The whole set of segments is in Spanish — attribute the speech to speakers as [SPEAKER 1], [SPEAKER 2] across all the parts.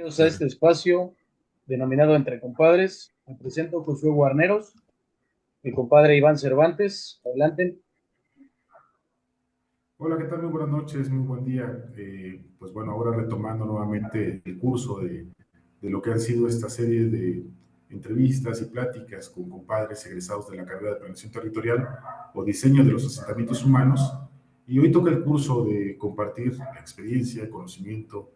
[SPEAKER 1] Bienvenidos a este espacio denominado Entre Compadres. Me presento Josué Guarneros, mi compadre Iván Cervantes. Adelante.
[SPEAKER 2] Hola, ¿qué tal? Muy buenas noches, muy buen día. Pues bueno, ahora retomando nuevamente el curso de lo que han sido esta serie de entrevistas y pláticas con compadres egresados de la carrera de Planeación Territorial o Diseño de los Asentamientos Humanos. Y hoy toca el curso de compartir la experiencia, el conocimiento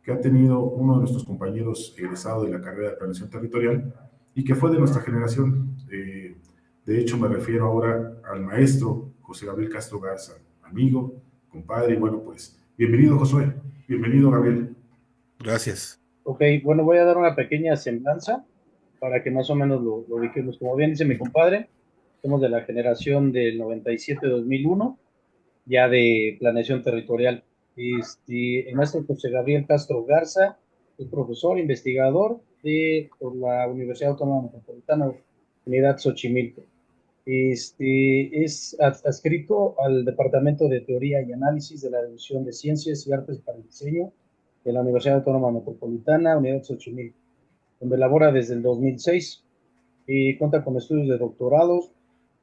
[SPEAKER 2] que ha tenido uno de nuestros compañeros egresado de la carrera de Planeación Territorial y que fue de nuestra generación. De hecho, me refiero ahora al maestro José Gabriel Castro Garza, amigo, compadre, y bueno, pues bienvenido Josué, bienvenido Gabriel.
[SPEAKER 3] Gracias.
[SPEAKER 1] Ok, bueno, voy a dar una pequeña semblanza para que más o menos lo ubiquemos. Como bien dice mi compadre, somos de la generación del 97-2001, ya de planeación territorial. El maestro José Gabriel Castro Garza es profesor, investigador por la Universidad Autónoma Metropolitana, Unidad Xochimilco. Es adscrito al Departamento de Teoría y Análisis de la División de Ciencias y Artes para el Diseño de la Universidad Autónoma Metropolitana, Unidad Xochimilco, donde labora desde el 2006 y cuenta con estudios de doctorados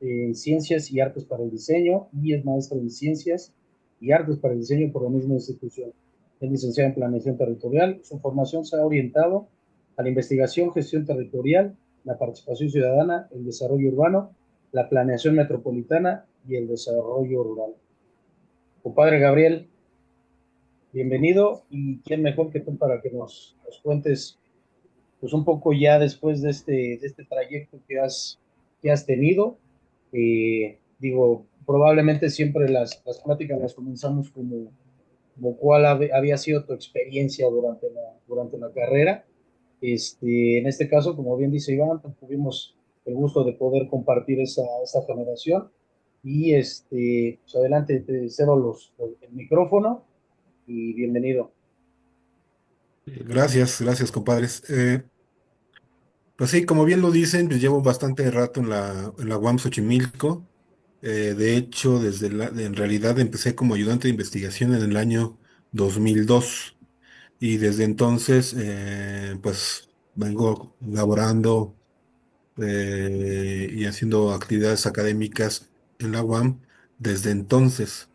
[SPEAKER 1] en Ciencias y Artes para el Diseño y es maestro en Ciencias y Artes para el Diseño por la misma institución. Es licenciado en Planeación Territorial. Su formación se ha orientado a la investigación, gestión territorial, la participación ciudadana, el desarrollo urbano, la planeación metropolitana y el desarrollo rural. Compadre Gabriel, bienvenido y quién mejor que tú para que nos cuentes pues un poco ya después de este trayecto que has tenido. Digo, probablemente siempre las pláticas las comenzamos como cuál había sido tu experiencia durante la carrera. En este caso, como bien dice Iván, pues, tuvimos el gusto de poder compartir esa generación. Y pues adelante, te cedo el micrófono y bienvenido.
[SPEAKER 3] Gracias, compadres. Pues sí, como bien lo dicen, pues llevo bastante rato en la UAM Xochimilco. De hecho, en realidad empecé como ayudante de investigación en el año 2002 y desde entonces, pues vengo laborando y haciendo actividades académicas en la UAM desde entonces.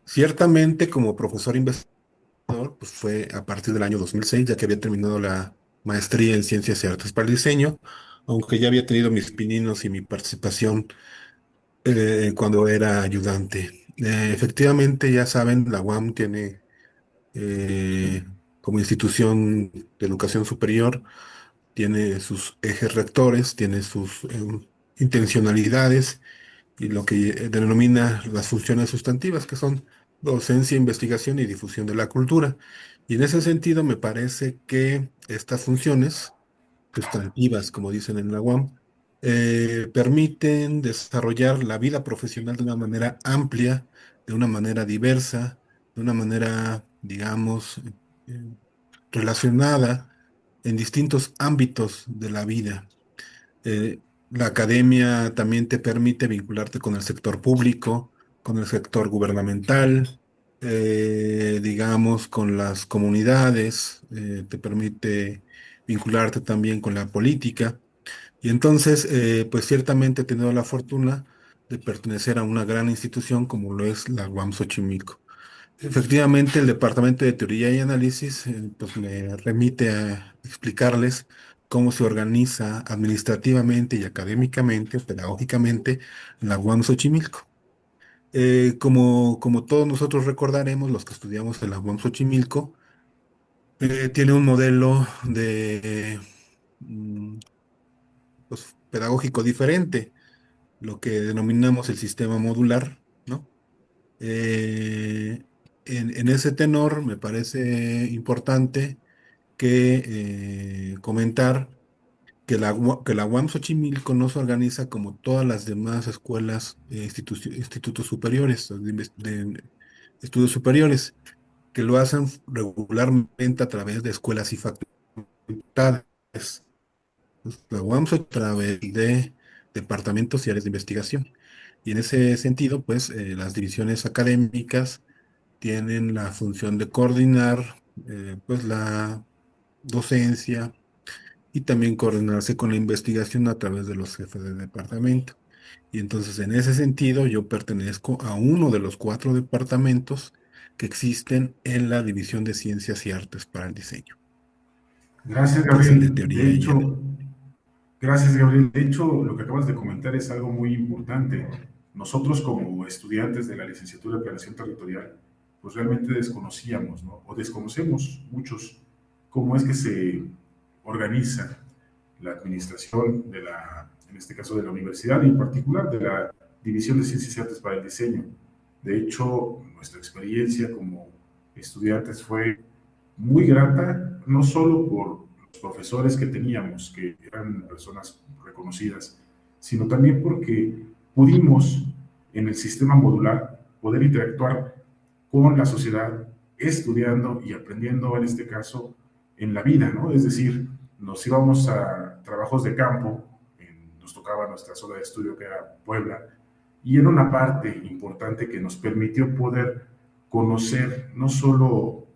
[SPEAKER 3] Ciertamente, como profesor investigador, pues fue a partir del año 2006, ya que había terminado la maestría en Ciencias y Artes para el Diseño, aunque ya había tenido mis pininos y mi participación cuando era ayudante. Efectivamente, ya saben, la UAM tiene como institución de educación superior, tiene sus ejes rectores, tiene sus intencionalidades y lo que denomina las funciones sustantivas, que son docencia, investigación y difusión de la cultura. Y en ese sentido, me parece que estas funciones sustantivas, como dicen en la UAM, permiten desarrollar la vida profesional de una manera amplia, de una manera diversa, de una manera, digamos, eh, relacionada en distintos ámbitos de la vida. La academia también te permite vincularte con el sector público, con el sector gubernamental, digamos, con las comunidades, te permite vincularte también con la política. Y entonces, pues ciertamente he tenido la fortuna de pertenecer a una gran institución como lo es la UAM Xochimilco. Efectivamente, el Departamento de Teoría y Análisis pues me remite a explicarles cómo se organiza administrativamente y académicamente o pedagógicamente la UAM Xochimilco. Como todos nosotros recordaremos, los que estudiamos en la UAM Xochimilco, tiene un modelo de pues, pedagógico diferente, lo que denominamos el sistema modular, ¿no? Eh, en ese tenor me parece importante que comentar que la UAM Xochimilco no se organiza como todas las demás escuelas, institutos superiores, de estudios superiores, que lo hacen regularmente a través de escuelas y facultades. La UAM a través de departamentos y áreas de investigación. Y en ese sentido, pues las divisiones académicas tienen la función de coordinar pues docencia y también coordinarse con la investigación a través de los jefes de departamento. Y entonces, en ese sentido, yo pertenezco a uno de los cuatro departamentos que existen en la División de Ciencias y Artes para el Diseño,
[SPEAKER 2] Gracias,
[SPEAKER 3] que es el de
[SPEAKER 2] Gabriel.
[SPEAKER 3] teoría y análisis.
[SPEAKER 2] Gracias, Gabriel. De hecho, lo que acabas de comentar es algo muy importante. Nosotros como estudiantes de la licenciatura de Planeación Territorial, pues realmente desconocíamos, ¿no? O desconocemos muchos cómo es que se organiza la administración de en este caso de la universidad y en particular de la División de Ciencias y Artes para el Diseño. De hecho, nuestra experiencia como estudiantes fue muy grata, no solo por los profesores que teníamos, que eran personas reconocidas, sino también porque pudimos en el sistema modular poder interactuar con la sociedad, estudiando y aprendiendo, en este caso, en la vida, ¿no? Es decir, nos íbamos a trabajos de campo, nos tocaba nuestra zona de estudio que era Puebla, y era una parte importante que nos permitió poder conocer no solo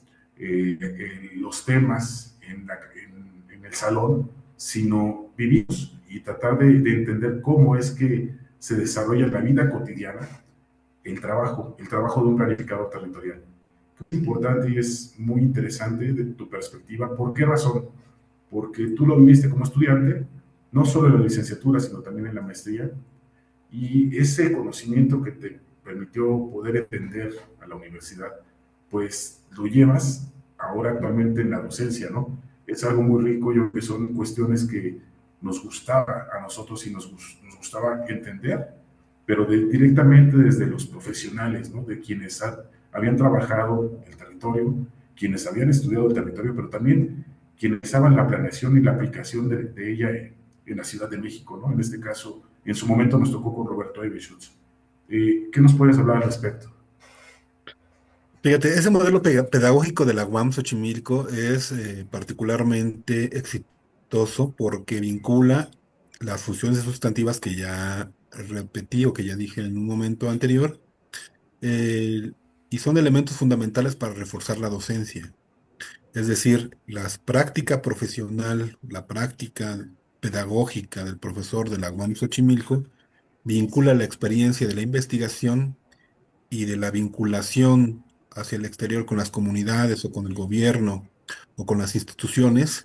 [SPEAKER 2] los temas en el salón, sino vivimos y tratar de entender cómo es que se desarrolla la vida cotidiana, el trabajo de un planificador territorial. Es importante y es muy interesante de tu perspectiva. ¿Por qué razón? Porque tú lo viviste como estudiante, no solo en la licenciatura, sino también en la maestría, y ese conocimiento que te permitió poder entender a la universidad, pues lo llevas ahora actualmente en la docencia, ¿no? Es algo muy rico, yo creo que son cuestiones que nos gustaba a nosotros y nos gustaba entender, pero directamente desde los profesionales, ¿no? De quienes habían trabajado el territorio, quienes habían estudiado el territorio, pero también quienes estaban la planeación y la aplicación de ella en la Ciudad de México, ¿no? En este caso, en su momento nos tocó con Roberto Ebeschutz. ¿Qué nos puedes hablar al respecto?
[SPEAKER 3] Fíjate, ese modelo pedagógico de la UAM Xochimilco es particularmente exitoso porque vincula las funciones sustantivas que ya repetí o que ya dije en un momento anterior, eh, y son elementos fundamentales para reforzar la docencia. Es decir, la práctica profesional, la práctica pedagógica del profesor de la UAM Xochimilco vincula la experiencia de la investigación y de la vinculación hacia el exterior con las comunidades o con el gobierno o con las instituciones,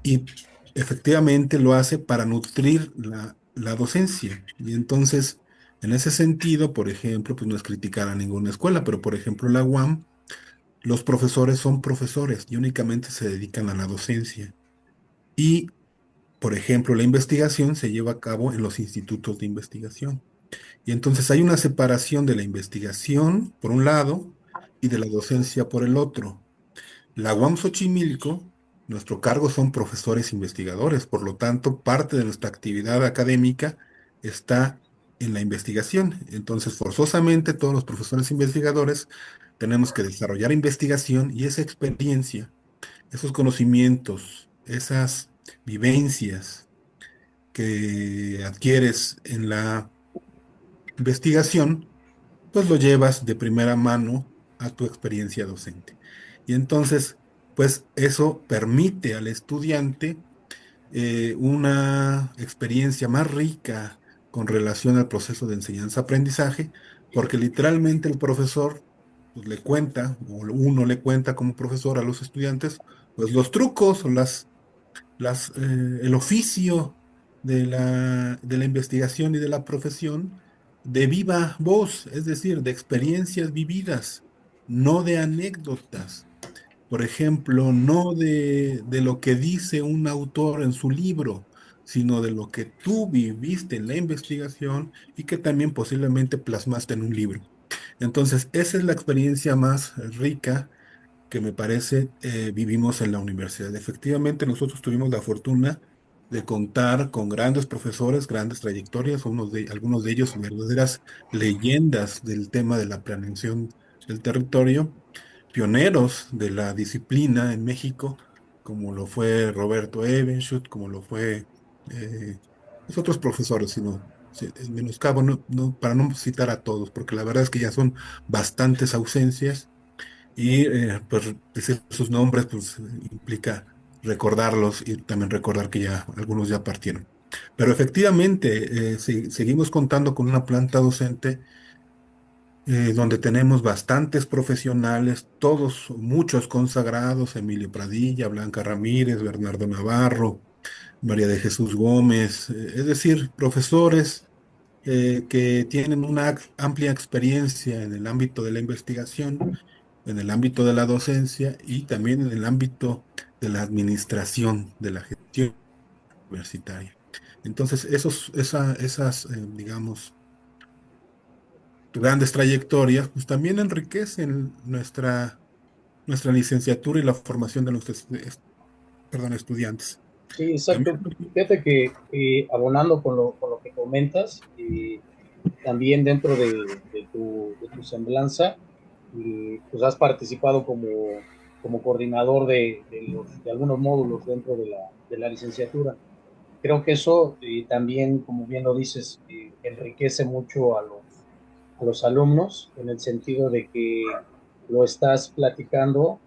[SPEAKER 3] y efectivamente lo hace para nutrir la docencia. Y entonces, en ese sentido, por ejemplo, pues no es criticar a ninguna escuela, pero por ejemplo la UAM, los profesores son profesores y únicamente se dedican a la docencia. Y, por ejemplo, la investigación se lleva a cabo en los institutos de investigación. Y entonces hay una separación de la investigación por un lado y de la docencia por el otro. La UAM Xochimilco, nuestro cargo son profesores investigadores, por lo tanto, parte de nuestra actividad académica está en la investigación. Entonces, forzosamente, todos los profesores investigadores tenemos que desarrollar investigación y esa experiencia, esos conocimientos, esas vivencias que adquieres en la investigación, pues lo llevas de primera mano a tu experiencia docente. Y entonces, pues eso permite al estudiante una experiencia más rica con relación al proceso de enseñanza-aprendizaje, porque literalmente el profesor pues, le cuenta, o uno le cuenta como profesor a los estudiantes, pues los trucos o el oficio de la investigación y de la profesión de viva voz, es decir, de experiencias vividas, no de anécdotas. Por ejemplo, no de lo que dice un autor en su libro, sino de lo que tú viviste en la investigación y que también posiblemente plasmaste en un libro. Entonces, esa es la experiencia más rica que me parece vivimos en la universidad. Efectivamente, nosotros tuvimos la fortuna de contar con grandes profesores, grandes trayectorias, algunos de ellos verdaderas leyendas del tema de la planeación del territorio, pioneros de la disciplina en México, como lo fue Roberto Ebenschut, como lo fue los otros profesores, sino en menoscabo, para no citar a todos, porque la verdad es que ya son bastantes ausencias y pues decir sus nombres pues implica recordarlos y también recordar que ya algunos ya partieron. Pero efectivamente, seguimos contando con una planta docente donde tenemos bastantes profesionales, todos, muchos consagrados: Emilio Pradilla, Blanca Ramírez, Bernardo Navarro, María de Jesús Gómez, es decir, profesores que tienen una amplia experiencia en el ámbito de la investigación, en el ámbito de la docencia y también en el ámbito de la administración, de la gestión universitaria. Entonces, esas, digamos, grandes trayectorias, pues también enriquecen nuestra licenciatura y la formación de nuestros, perdón, estudiantes.
[SPEAKER 1] Sí,
[SPEAKER 3] También,
[SPEAKER 1] exacto. Fíjate que abonando con lo que comentas, también dentro de tu semblanza, pues has participado como coordinador de algunos módulos dentro de la licenciatura. Creo que eso también, como bien lo dices, enriquece mucho a los alumnos en el sentido de que lo estás platicando,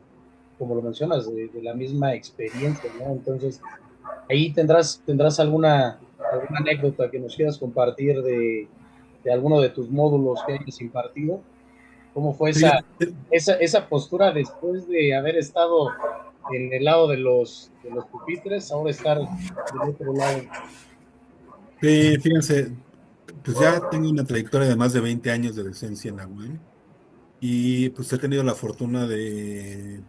[SPEAKER 1] como lo mencionas, de la misma experiencia, ¿no? Entonces, ahí tendrás alguna anécdota que nos quieras compartir de alguno de tus módulos que hayas impartido. ¿Cómo fue
[SPEAKER 3] fíjate,
[SPEAKER 1] esa postura después de haber estado en el lado de los pupitres, ahora estar del otro lado?
[SPEAKER 3] fíjense, pues ya tengo una trayectoria de más de 20 años de docencia en la UAM y pues he tenido la fortuna de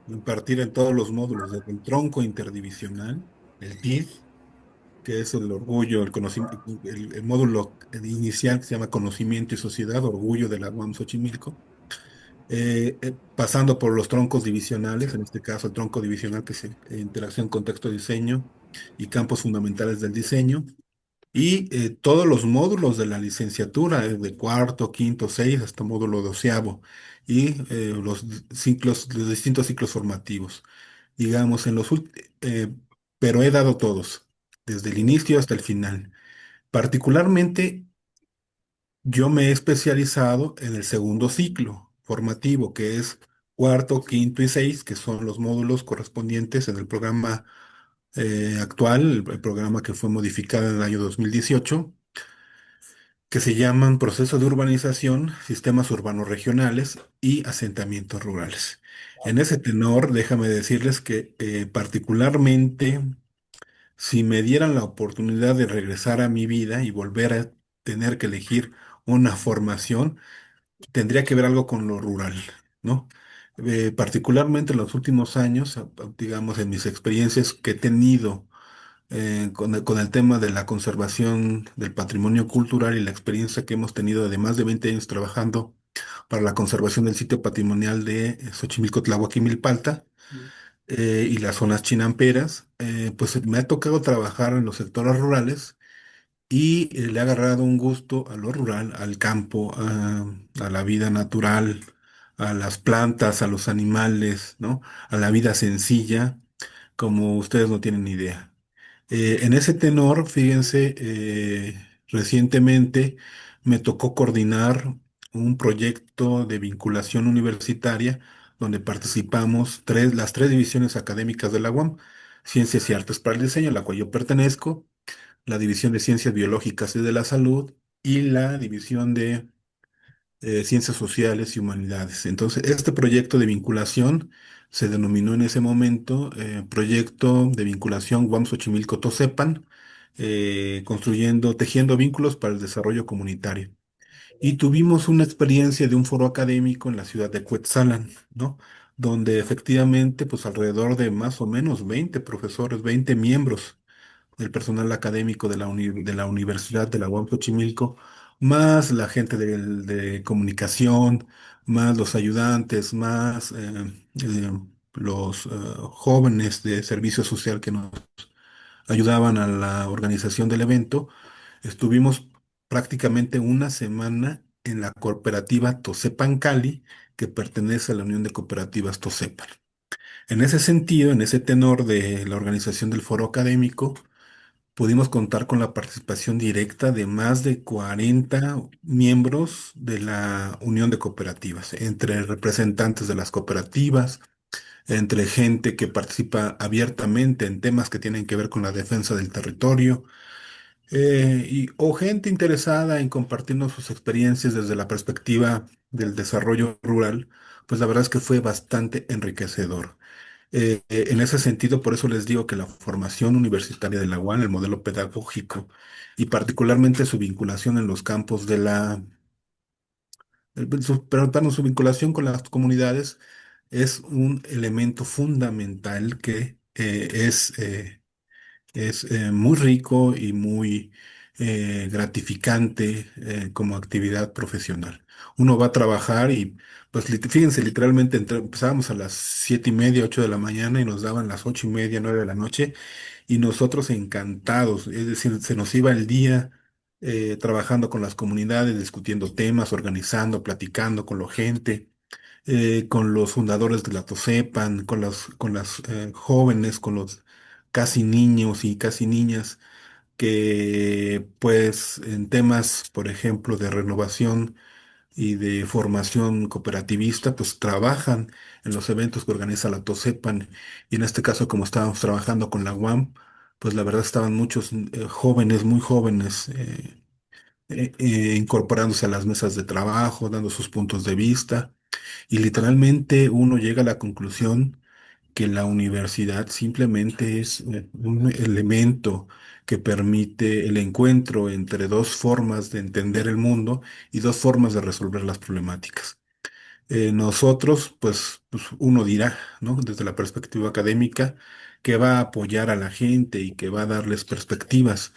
[SPEAKER 3] impartir en todos los módulos, desde el tronco interdivisional, el TID, que es el orgullo, el conocimiento, el módulo inicial que se llama Conocimiento y Sociedad, orgullo de la UAM Xochimilco, pasando por los troncos divisionales, en este caso el tronco divisional que es interacción, contexto, diseño y campos fundamentales del diseño, y todos los módulos de la licenciatura, de cuarto, quinto, seis, hasta módulo doceavo, y los distintos ciclos formativos, digamos, pero he dado todos, desde el inicio hasta el final. Particularmente, yo me he especializado en el segundo ciclo formativo, que es cuarto, quinto y seis, que son los módulos correspondientes en el programa actual, el programa que fue modificado en el año 2018, que se llaman Proceso de Urbanización, Sistemas Urbanos Regionales y Asentamientos Rurales. En ese tenor, déjame decirles que particularmente, si me dieran la oportunidad de regresar a mi vida y volver a tener que elegir una formación, tendría que ver algo con lo rural, ¿no? Particularmente en los últimos años, digamos, en mis experiencias que he tenido con el tema de la conservación del patrimonio cultural y la experiencia que hemos tenido de más de 20 años trabajando para la conservación del sitio patrimonial de Xochimilco, Tláhuac y Milpalta, y las zonas chinamperas, pues me ha tocado trabajar en los sectores rurales y le ha agarrado un gusto a lo rural, al campo, a la vida natural, a las plantas, a los animales, ¿no? A la vida sencilla, como ustedes no tienen idea. En ese tenor, fíjense, recientemente me tocó coordinar un proyecto de vinculación universitaria donde participamos las tres divisiones académicas de la UAM: Ciencias y Artes para el Diseño, a la cual yo pertenezco, la División de Ciencias Biológicas y de la Salud y la División de Ciencias Sociales y Humanidades. Entonces, este proyecto de vinculación se denominó en ese momento Proyecto de Vinculación UAM Xochimilco Tosepan, tejiendo vínculos para el desarrollo comunitario. Y tuvimos una experiencia de un foro académico en la ciudad de Cuetzalan, ¿no? Donde efectivamente, pues alrededor de más o menos 20 profesores, 20 miembros del personal académico de la Universidad de la UAM Xochimilco, más la gente de comunicación, más los ayudantes, más los jóvenes de servicio social que nos ayudaban a la organización del evento. Estuvimos prácticamente una semana en la cooperativa Tosepan Cali, que pertenece a la Unión de Cooperativas Tosepan. En ese sentido, en ese tenor de la organización del foro académico, pudimos contar con la participación directa de más de 40 miembros de la Unión de Cooperativas, entre representantes de las cooperativas, entre gente que participa abiertamente en temas que tienen que ver con la defensa del territorio, o gente interesada en compartirnos sus experiencias desde la perspectiva del desarrollo rural, pues la verdad es que fue bastante enriquecedor. En ese sentido, por eso les digo que la formación universitaria de la UAN, el modelo pedagógico y particularmente su vinculación en los campos de perdón, su vinculación con las comunidades es un elemento fundamental que es muy rico y muy gratificante como actividad profesional. Uno va a trabajar y, pues, fíjense, literalmente empezábamos a las 7:30, 8 de la mañana y nos daban las 8:30, 9 de la noche y nosotros encantados, es decir, se nos iba el día trabajando con las comunidades, discutiendo temas, organizando, platicando con la gente, con los fundadores de la TOSEPAN, con las jóvenes, con los casi niños y casi niñas que pues en temas, por ejemplo, de renovación y de formación cooperativista, pues trabajan en los eventos que organiza la TOSEPAN. Y en este caso, como estábamos trabajando con la UAM, pues la verdad estaban muchos jóvenes, muy jóvenes, incorporándose a las mesas de trabajo, dando sus puntos de vista. Y literalmente uno llega a la conclusión que la universidad simplemente es un elemento que permite el encuentro entre dos formas de entender el mundo y dos formas de resolver las problemáticas. Nosotros, pues uno dirá, ¿no? Desde la perspectiva académica, que va a apoyar a la gente y que va a darles perspectivas.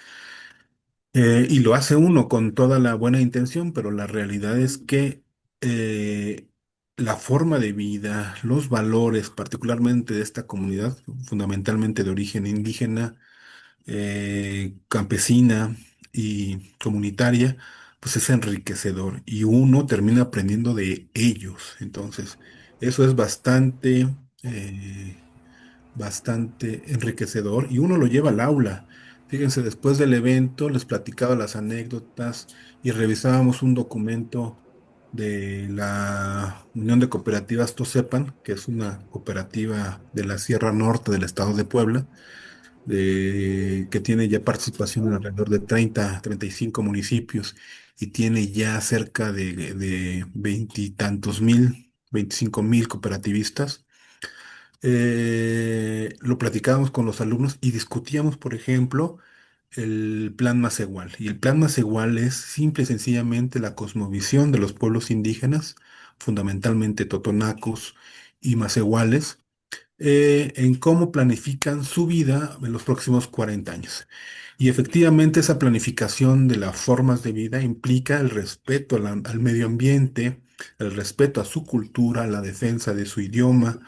[SPEAKER 3] Y lo hace uno con toda la buena intención, pero la realidad es que eh, la forma de vida, los valores, particularmente de esta comunidad, fundamentalmente de origen indígena, campesina y comunitaria, pues es enriquecedor y uno termina aprendiendo de ellos. Entonces, eso es bastante enriquecedor y uno lo lleva al aula. Fíjense, después del evento les platicaba las anécdotas y revisábamos un documento de la Unión de Cooperativas Tosepan, que es una cooperativa de la Sierra Norte del estado de Puebla, que tiene ya participación en alrededor de 35 municipios y tiene ya cerca de veintitantos mil, 25,000 cooperativistas. Lo platicábamos con los alumnos y discutíamos, por ejemplo, el plan más igual. Y el plan más igual es simple y sencillamente la cosmovisión de los pueblos indígenas, fundamentalmente totonacos y macehuales, en cómo planifican su vida en los próximos 40 años. Y efectivamente esa planificación de las formas de vida implica el respeto al medio ambiente, el respeto a su cultura, la defensa de su idioma,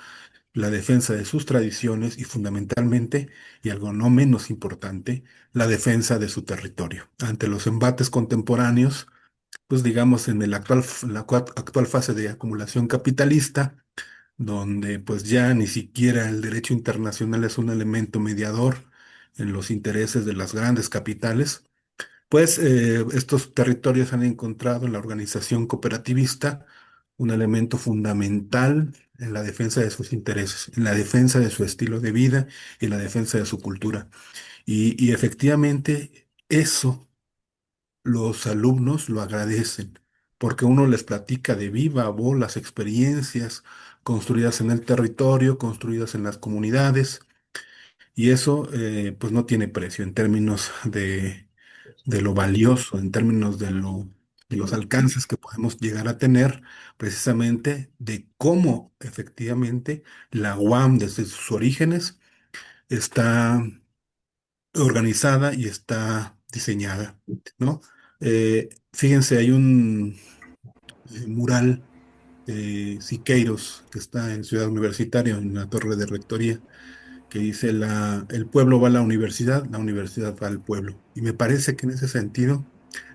[SPEAKER 3] la defensa de sus tradiciones y fundamentalmente, y algo no menos importante, la defensa de su territorio. Ante los embates contemporáneos, pues digamos en la actual fase de acumulación capitalista, donde pues ya ni siquiera el derecho internacional es un elemento mediador en los intereses de las grandes capitales, pues estos territorios han encontrado en la organización cooperativista un elemento fundamental en la defensa de sus intereses, en la defensa de su estilo de vida y en la defensa de su cultura. Y efectivamente eso los alumnos lo agradecen, porque uno les platica de viva voz las experiencias construidas en el territorio, construidas en las comunidades, y eso pues no tiene precio en términos de lo valioso, en términos de los alcances que podemos llegar a tener, precisamente de cómo efectivamente la UAM desde sus orígenes está organizada y está diseñada, ¿no? Fíjense, hay un mural de Siqueiros que está en Ciudad Universitaria, en la torre de rectoría, que dice el pueblo va a la universidad va al pueblo. Y me parece que en ese sentido,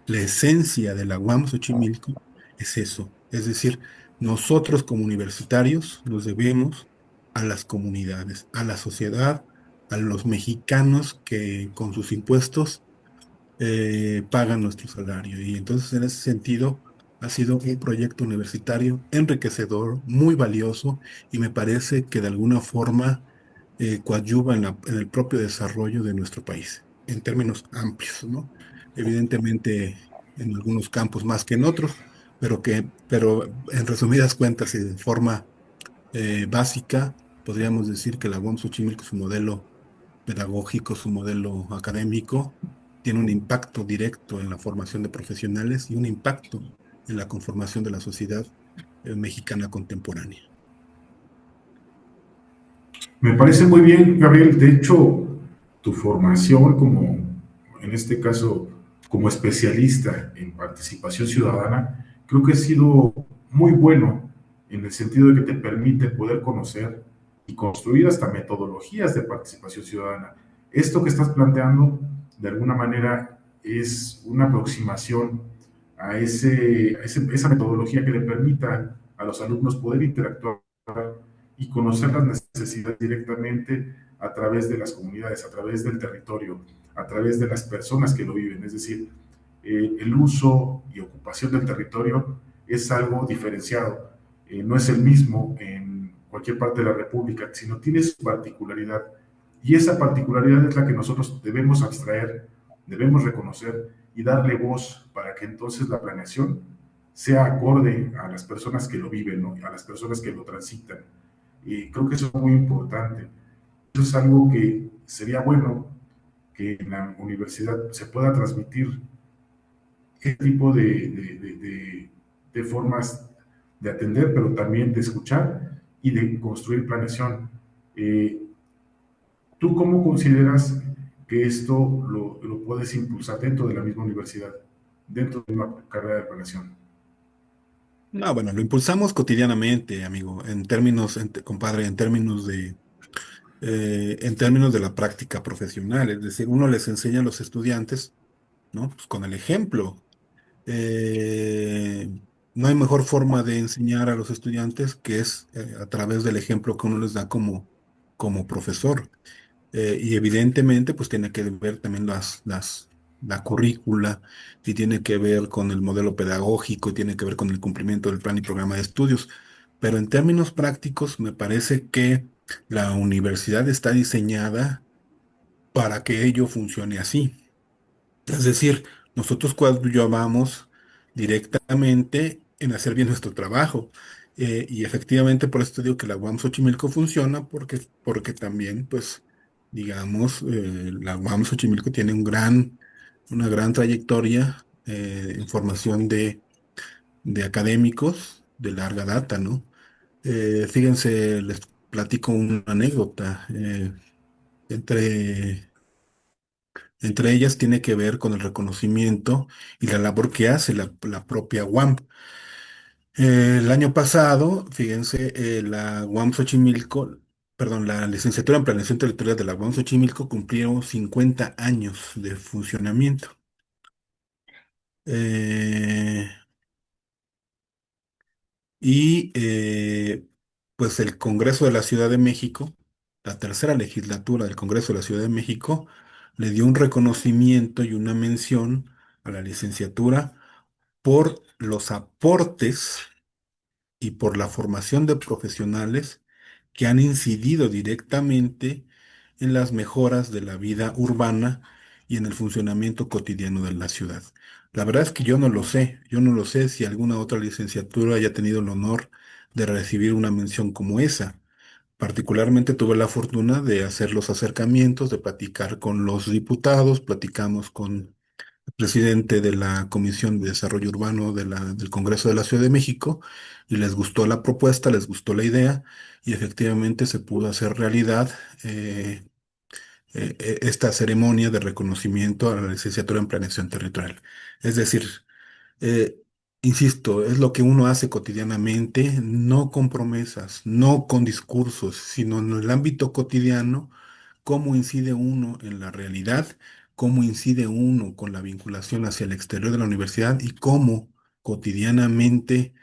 [SPEAKER 3] la esencia de la UAM Xochimilco es eso. Es decir, nosotros como universitarios nos debemos a las comunidades, a la sociedad, a los mexicanos que con sus impuestos pagan nuestro salario. Y entonces, en ese sentido, ha sido un proyecto universitario enriquecedor, muy valioso, y me parece que de alguna forma coadyuva en el propio desarrollo de nuestro país, en términos amplios, ¿no? Evidentemente, en algunos campos más que en otros, pero en resumidas cuentas y de forma básica, podríamos decir que la UAM Xochimilco, su modelo pedagógico, su modelo académico, tiene un impacto directo en la formación de profesionales y un impacto en la conformación de la sociedad mexicana contemporánea.
[SPEAKER 2] Me parece muy bien, Gabriel. De hecho, tu formación como, en este caso, como especialista en participación ciudadana, creo que ha sido muy bueno en el sentido de que te permite poder conocer y construir hasta metodologías de participación ciudadana. Esto que estás planteando, de alguna manera, es una aproximación esa metodología que le permita a los alumnos poder interactuar y conocer las necesidades directamente a través de las comunidades, a través del territorio, a través de las personas que lo viven. Es decir, el uso y ocupación del territorio es algo diferenciado. No es el mismo en cualquier parte de la República, sino tiene su particularidad. Y esa particularidad es la que nosotros debemos abstraer, debemos reconocer y darle voz para que entonces la planeación sea acorde a las personas que lo viven, ¿no? A las personas que lo transitan. Y creo que eso es muy importante. Eso es algo que sería bueno que en la universidad se pueda transmitir este tipo de formas de atender, pero también de escuchar y de construir planeación. Eh, ¿Tú cómo consideras que esto lo puedes impulsar dentro de la misma universidad, dentro de una carrera de planeación?
[SPEAKER 3] No, bueno, lo impulsamos cotidianamente, amigo, compadre, en términos de la práctica profesional. Es decir, uno les enseña a los estudiantes, ¿no? Pues con el ejemplo. Eh, no hay mejor forma de enseñar a los estudiantes que es a través del ejemplo que uno les da como profesor. Y evidentemente, pues tiene que ver también la currícula, y tiene que ver con el modelo pedagógico, tiene que ver con el cumplimiento del plan y programa de estudios. Pero en términos prácticos, me parece que la universidad está diseñada para que ello funcione así. Es decir, nosotros coadyuvamos directamente en hacer bien nuestro trabajo. Y efectivamente, por esto digo que la UAM Xochimilco funciona, porque también, pues, digamos, la UAM Xochimilco tiene una gran trayectoria en formación de académicos de larga data, ¿no? Fíjense, les platico una anécdota. Entre Entre ellas tiene que ver con el reconocimiento y la labor que hace la propia UAM. El año pasado, fíjense, la UAM Xochimilco, perdón, la licenciatura en Planeación Territorial de la UAM Xochimilco cumplió 50 años de funcionamiento. Eh, y pues el Congreso de la Ciudad de México, la tercera legislatura del Congreso de la Ciudad de México, le dio un reconocimiento y una mención a la licenciatura por los aportes y por la formación de profesionales que han incidido directamente en las mejoras de la vida urbana y en el funcionamiento cotidiano de la ciudad. La verdad es que yo no lo sé si alguna otra licenciatura haya tenido el honor de recibir una mención como esa. Particularmente tuve la fortuna de hacer los acercamientos, de platicar con los diputados, platicamos con presidente de la Comisión de Desarrollo Urbano del Congreso de la Ciudad de México, y les gustó la propuesta, les gustó la idea, y efectivamente se pudo hacer realidad eh, esta ceremonia de reconocimiento a la licenciatura en Planeación Territorial. Es decir, eh, insisto, es lo que uno hace cotidianamente, no con promesas, no con discursos, sino en el ámbito cotidiano, cómo incide uno en la realidad, cómo incide uno con la vinculación hacia el exterior de la universidad, y cómo cotidianamente,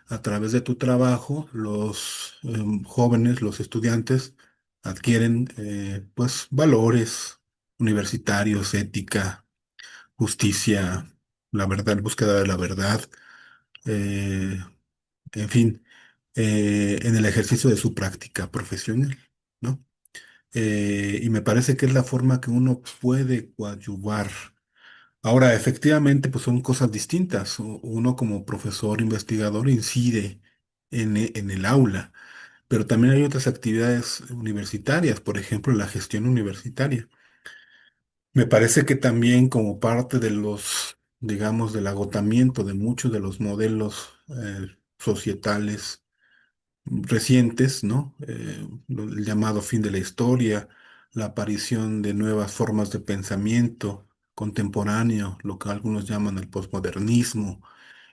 [SPEAKER 3] a través de tu trabajo, los jóvenes, los estudiantes, adquieren pues valores universitarios, ética, justicia, la verdad, búsqueda de la verdad, eh, en fin, en el ejercicio de su práctica profesional, ¿no? Y me parece que es la forma que uno puede coadyuvar. Ahora, efectivamente, pues son cosas distintas. Uno como profesor investigador incide en el aula, pero también hay otras actividades universitarias, por ejemplo, la gestión universitaria. Me parece que también como parte de los, digamos, del agotamiento de muchos de los modelos societales recientes, ¿no? El llamado fin de la historia, la aparición de nuevas formas de pensamiento contemporáneo, lo que algunos llaman el posmodernismo,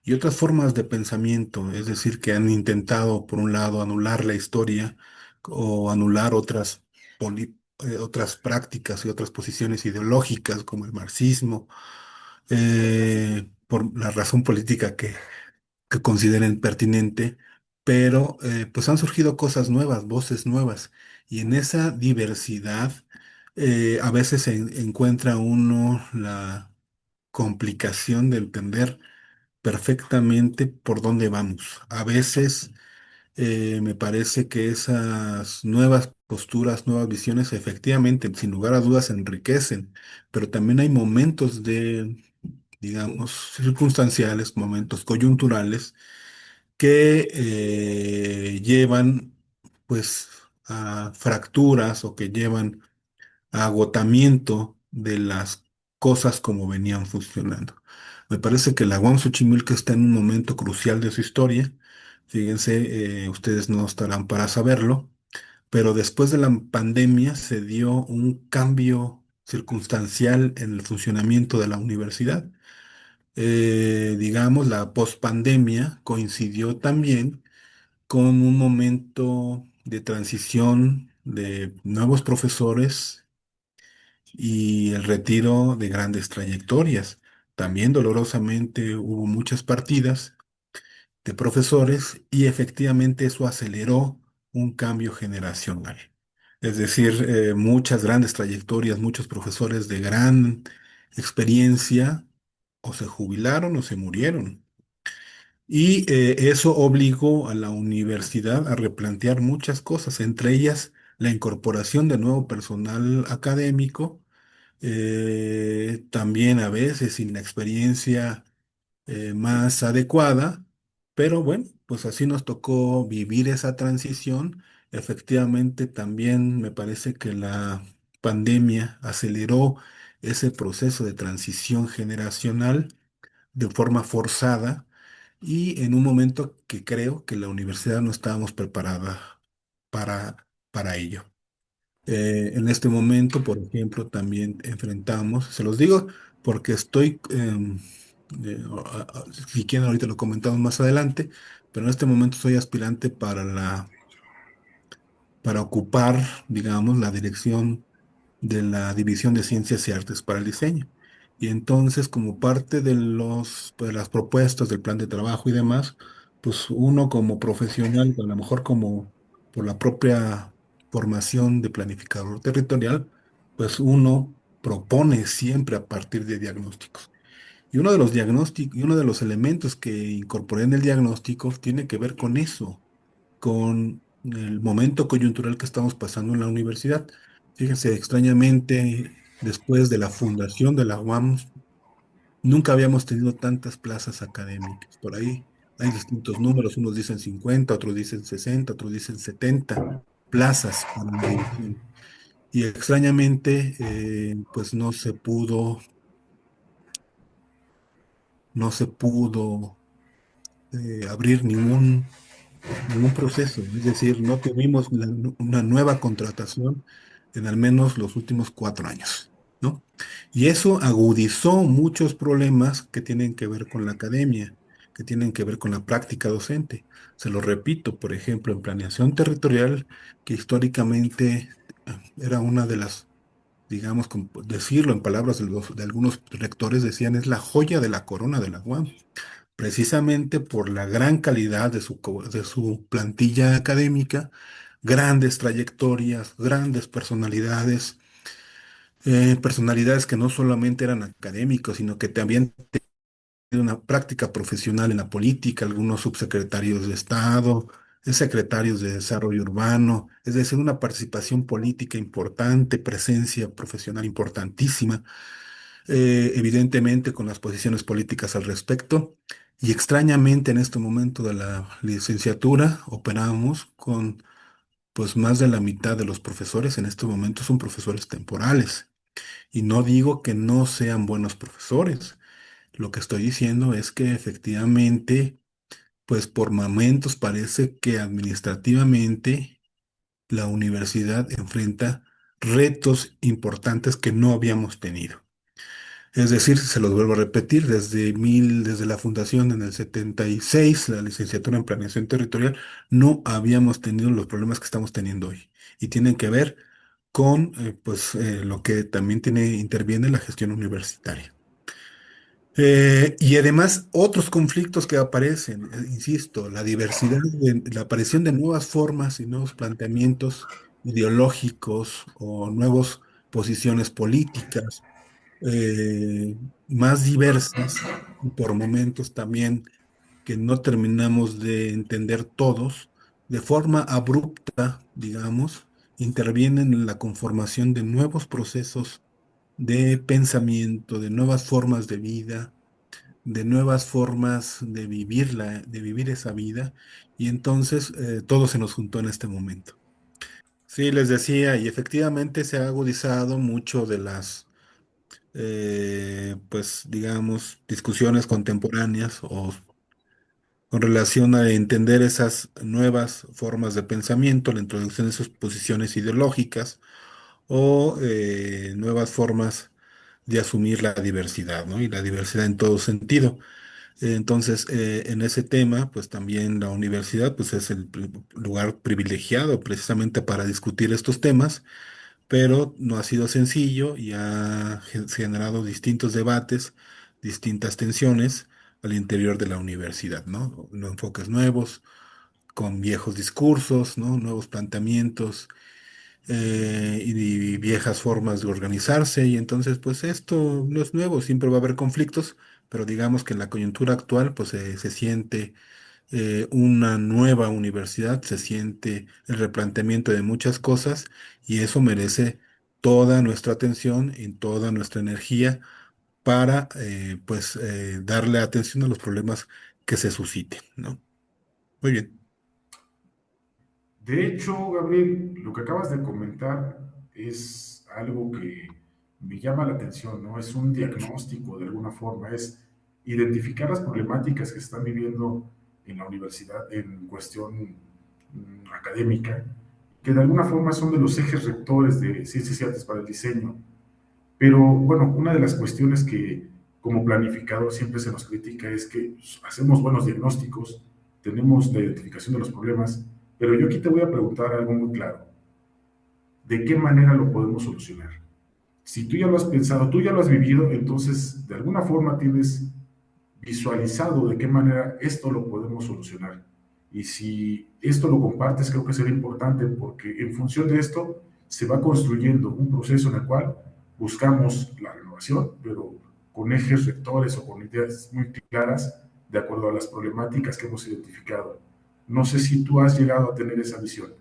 [SPEAKER 3] y otras formas de pensamiento, es decir, que han intentado, por un lado, anular la historia o anular otras prácticas y otras posiciones ideológicas como el marxismo, por la razón política que consideren pertinente, pero pues han surgido cosas nuevas, voces nuevas, y en esa diversidad a veces se encuentra uno la complicación de entender perfectamente por dónde vamos. A veces me parece que esas nuevas posturas, nuevas visiones, efectivamente, sin lugar a dudas, enriquecen, pero también hay momentos de, digamos, circunstanciales, momentos coyunturales que llevan, pues, a fracturas o que llevan a agotamiento de las cosas como venían funcionando. Me parece que la UAM Xochimilco está en un momento crucial de su historia. Fíjense, ustedes no estarán para saberlo, pero después de la pandemia se dio un cambio circunstancial en el funcionamiento de la universidad. Digamos, la pospandemia coincidió también con un momento de transición de nuevos profesores y el retiro de grandes trayectorias. También dolorosamente hubo muchas partidas de profesores y efectivamente eso aceleró un cambio generacional. Es decir, muchas grandes trayectorias, muchos profesores de gran experiencia o se jubilaron o se murieron. Y eso obligó a la universidad a replantear muchas cosas, entre ellas la incorporación de nuevo personal académico, también a veces sin la experiencia más adecuada, pero bueno, pues así nos tocó vivir esa transición. Efectivamente, también me parece que la pandemia aceleró ese proceso de transición generacional de forma forzada y en un momento que creo que la universidad no estábamos preparada para ello. En este momento, por ejemplo, también enfrentamos, se los digo porque estoy, si quieren ahorita lo comentamos más adelante, pero en este momento soy aspirante para ocupar, digamos, la dirección de la División de Ciencias y Artes para el Diseño. Y entonces, como parte de pues, las propuestas del plan de trabajo y demás, pues uno como profesional, a lo mejor como por la propia formación de planificador territorial, pues uno propone siempre a partir de diagnósticos. Y uno de los diagnósticos, y uno de los elementos que incorporé en el diagnóstico tiene que ver con eso, con el momento coyuntural que estamos pasando en la universidad. Fíjense, extrañamente, después de la fundación de la UAM, nunca habíamos tenido tantas plazas académicas. Por ahí hay distintos números, unos dicen 50, otros dicen 60, otros dicen 70 plazas para la división. Y extrañamente, pues no se pudo abrir ningún proceso, es decir, no tuvimos una nueva contratación en al menos los últimos 4 años, ¿no? Y eso agudizó muchos problemas que tienen que ver con la academia, que tienen que ver con la práctica docente. Se lo repito, por ejemplo, en planeación territorial, que históricamente era una de las, digamos, como decirlo en palabras de algunos rectores, decían, es la joya de la corona de la UAM precisamente por la gran calidad de su plantilla académica, grandes trayectorias, grandes personalidades, personalidades que no solamente eran académicos, sino que también tenían una práctica profesional en la política, algunos subsecretarios de Estado, secretarios de Desarrollo Urbano, es decir, una participación política importante, presencia profesional importantísima, evidentemente con las posiciones políticas al respecto. Y extrañamente en este momento de la licenciatura operamos con pues más de la mitad de los profesores en este momento son profesores temporales. Y no digo que no sean buenos profesores. Lo que estoy diciendo es que efectivamente, pues por momentos parece que administrativamente la universidad enfrenta retos importantes que no habíamos tenido. Es decir, se los vuelvo a repetir, desde la fundación en el 76, la licenciatura en Planeación Territorial, no habíamos tenido los problemas que estamos teniendo hoy. Y tienen que ver con lo que también interviene la gestión universitaria. Y además otros conflictos que aparecen, insisto, la diversidad, la aparición de nuevas formas y nuevos planteamientos ideológicos o nuevas posiciones políticas más diversas y por momentos también que no terminamos de entender todos, de forma abrupta, digamos, intervienen en la conformación de nuevos procesos de pensamiento, de nuevas formas de vida, de nuevas formas de vivir esa vida, y entonces todo se nos juntó en este momento. Sí, les decía, y efectivamente se ha agudizado mucho de las pues digamos, discusiones contemporáneas o con relación a entender esas nuevas formas de pensamiento, la introducción de sus posiciones ideológicas o nuevas formas de asumir la diversidad, ¿no? Y la diversidad en todo sentido. Entonces, en ese tema, pues también la universidad, pues es el lugar privilegiado precisamente para discutir estos temas, pero no ha sido sencillo y ha generado distintos debates, distintas tensiones al interior de la universidad, ¿no? Enfoques nuevos, con viejos discursos, ¿no? Nuevos planteamientos y viejas formas de organizarse, y entonces, pues esto no es nuevo, siempre va a haber conflictos, pero digamos que en la coyuntura actual, pues se siente una nueva universidad, se siente el replanteamiento de muchas cosas y eso merece toda nuestra atención y toda nuestra energía para darle atención a los problemas que se susciten, ¿no? Muy bien.
[SPEAKER 2] De hecho, Gabriel, lo que acabas de comentar es algo que me llama la atención, ¿no? Es un diagnóstico de alguna forma, es identificar las problemáticas que están viviendo en la universidad en cuestión académica, que de alguna forma son de los ejes rectores de Ciencias y Artes para el Diseño. Pero bueno, una de las cuestiones que como planificador siempre se nos critica es que hacemos buenos diagnósticos, tenemos la identificación de los problemas, pero yo aquí te voy a preguntar algo muy claro. ¿De qué manera lo podemos solucionar? Si tú ya lo has pensado, tú ya lo has vivido, entonces de alguna forma tienes visualizado de qué manera esto lo podemos solucionar. Y si esto lo compartes, creo que será importante porque en función de esto se va construyendo un proceso en el cual buscamos la renovación, pero con ejes rectores o con ideas muy claras de acuerdo a las problemáticas que hemos identificado. No sé si tú has llegado a tener esa visión.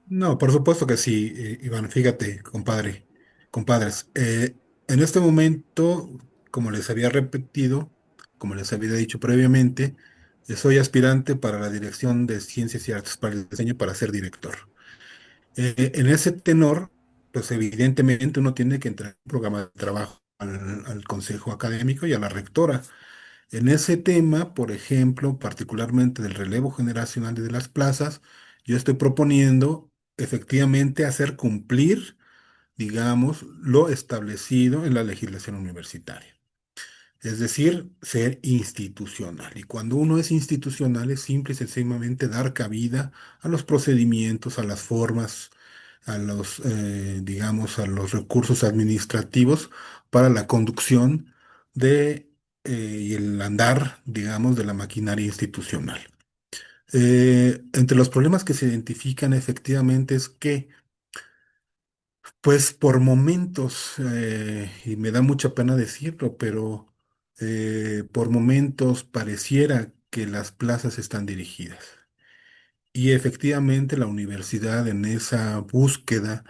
[SPEAKER 3] No, por supuesto que sí, Iván, fíjate, compadres, en este momento, como les había repetido, como les había dicho previamente, soy aspirante para la dirección de Ciencias y Artes para el Diseño para ser director. En ese tenor, pues evidentemente uno tiene que entrar en un programa de trabajo al consejo académico y a la rectora. En ese tema, por ejemplo, particularmente del relevo generacional de las plazas, yo estoy proponiendo efectivamente hacer cumplir, digamos, lo establecido en la legislación universitaria. Es decir, ser institucional. Y cuando uno es institucional es simple y sencillamente dar cabida a los procedimientos, a las formas, digamos, a los recursos administrativos para la conducción y el andar, digamos, de la maquinaria institucional. Entre los problemas que se identifican efectivamente es que, pues por momentos, y me da mucha pena decirlo, pero por momentos pareciera que las plazas están dirigidas. Y efectivamente la universidad en esa búsqueda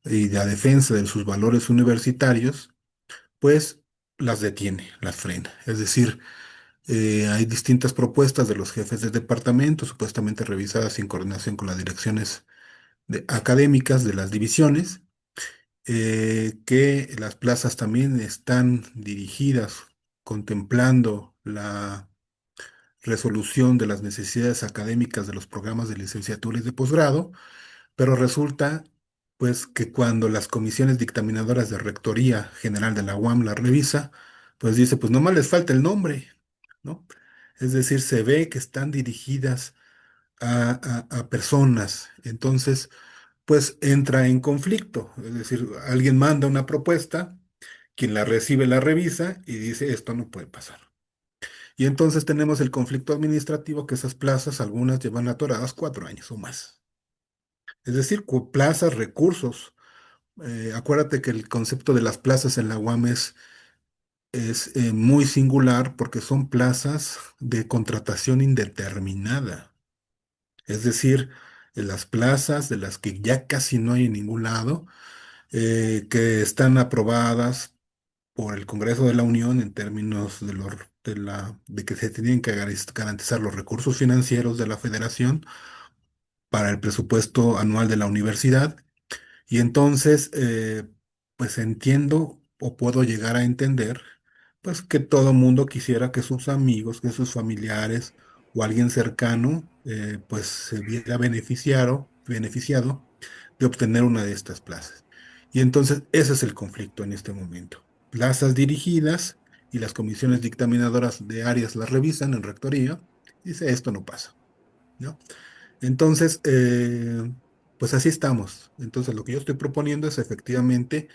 [SPEAKER 3] y la defensa de sus valores universitarios, pues las detiene, las frena. Es decir, hay distintas propuestas de los jefes de departamento, supuestamente revisadas en coordinación con las direcciones académicas de las divisiones, que las plazas también están dirigidas contemplando la resolución de las necesidades académicas de los programas de licenciatura y de posgrado, pero resulta pues que cuando las comisiones dictaminadoras de Rectoría General de la UAM la revisa, pues dice, pues nomás les falta el nombre, ¿no? Es decir, se ve que están dirigidas a personas, entonces pues entra en conflicto, es decir, alguien manda una propuesta, quien la recibe la revisa y dice, esto no puede pasar. Y entonces tenemos el conflicto administrativo que esas plazas, algunas llevan atoradas 4 años o más. Es decir, plazas, recursos. Acuérdate que el concepto de las plazas en la UAM es muy singular porque son plazas de contratación indeterminada. Es decir, las plazas de las que ya casi no hay en ningún lado, que están aprobadas por el Congreso de la Unión en términos de que se tienen que garantizar los recursos financieros de la Federación para el presupuesto anual de la universidad. Y entonces, pues entiendo o puedo llegar a entender, pues que todo mundo quisiera que sus amigos, que sus familiares o alguien cercano, pues se viera beneficiado de obtener una de estas plazas. Y entonces ese es el conflicto en este momento. Plazas dirigidas y las comisiones dictaminadoras de áreas las revisan en rectoría y dice, esto no pasa, ¿no? Entonces, pues así estamos. Entonces, lo que yo estoy proponiendo es efectivamente,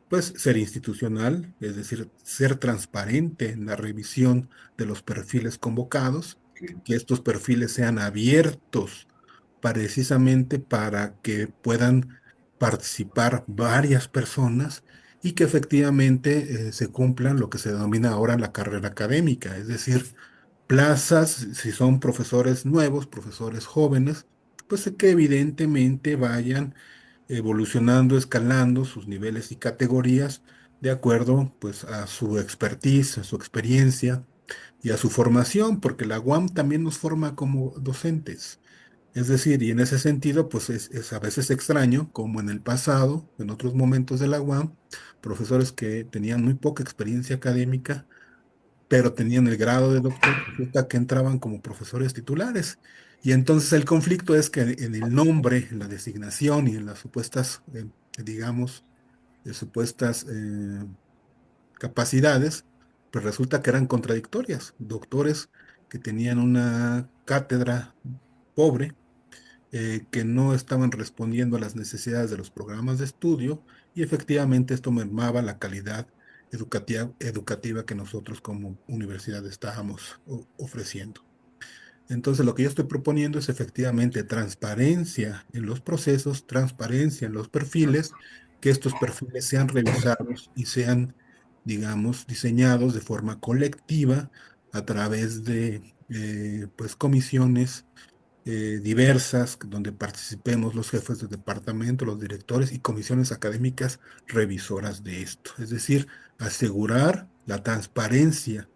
[SPEAKER 3] pues, ser institucional, es decir, ser transparente en la revisión de los perfiles convocados, que estos perfiles sean abiertos precisamente para que puedan participar varias personas y que efectivamente se cumplan lo que se denomina ahora la carrera académica, es decir, plazas, si son profesores nuevos, profesores jóvenes, pues que evidentemente vayan evolucionando, escalando sus niveles y categorías de acuerdo pues a su expertise, a su experiencia y a su formación, porque la UAM también nos forma como docentes. Es decir, y en ese sentido, pues es a veces extraño, como en el pasado, en otros momentos de la UAM, profesores que tenían muy poca experiencia académica, pero tenían el grado de doctor, resulta que entraban como profesores titulares. Y entonces el conflicto es que en el nombre, en la designación y en las supuestas, digamos, supuestas capacidades, pues resulta que eran contradictorias. Doctores que tenían una cátedra pobre, que no estaban respondiendo a las necesidades de los programas de estudio y efectivamente esto mermaba la calidad educativa que nosotros como universidad estábamos ofreciendo. Entonces, lo que yo estoy proponiendo es efectivamente transparencia en los procesos, transparencia en los perfiles, que estos perfiles sean revisados y sean, digamos, diseñados de forma colectiva a través de, pues, comisiones diversas, donde participemos los jefes de departamento, los directores y comisiones académicas revisoras de esto. Es decir, asegurar la transparencia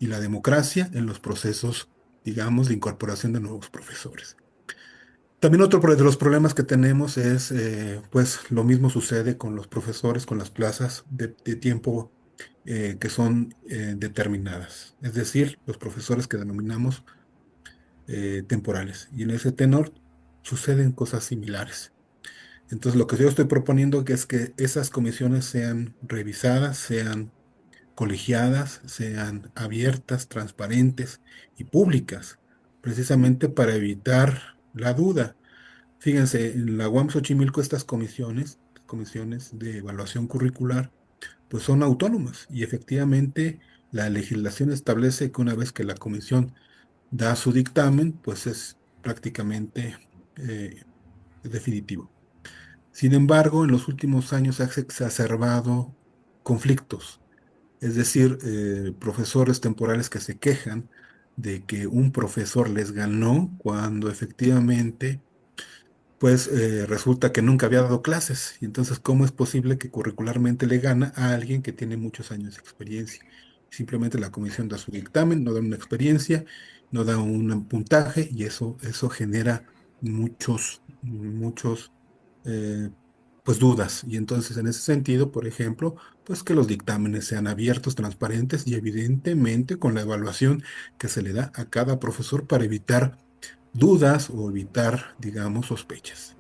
[SPEAKER 3] y la democracia en los procesos, digamos, de incorporación de nuevos profesores. También otro de los problemas que tenemos es, pues, lo mismo sucede con los profesores, con las plazas de tiempo que son determinadas. Es decir, los profesores que denominamos temporales. Y en ese tenor suceden cosas similares. Entonces, lo que yo estoy proponiendo es que esas comisiones sean revisadas, sean colegiadas, sean abiertas, transparentes y públicas, precisamente para evitar la duda. Fíjense, en la UAM Xochimilco estas comisiones de evaluación curricular, pues son autónomas y efectivamente la legislación establece que una vez que la comisión da su dictamen, pues es prácticamente definitivo. Sin embargo, en los últimos años se han exacerbado conflictos, es decir, profesores temporales que se quejan de que un profesor les ganó cuando efectivamente pues resulta que nunca había dado clases. Y entonces, ¿cómo es posible que curricularmente le gana a alguien que tiene muchos años de experiencia? Simplemente la comisión da su dictamen, no da una experiencia, no da un puntaje y eso genera muchos, eh, pues dudas. Y entonces, en ese sentido, por ejemplo, pues que los dictámenes sean abiertos, transparentes y evidentemente con la evaluación que se le da a cada profesor para evitar dudas o evitar, digamos, sospechas.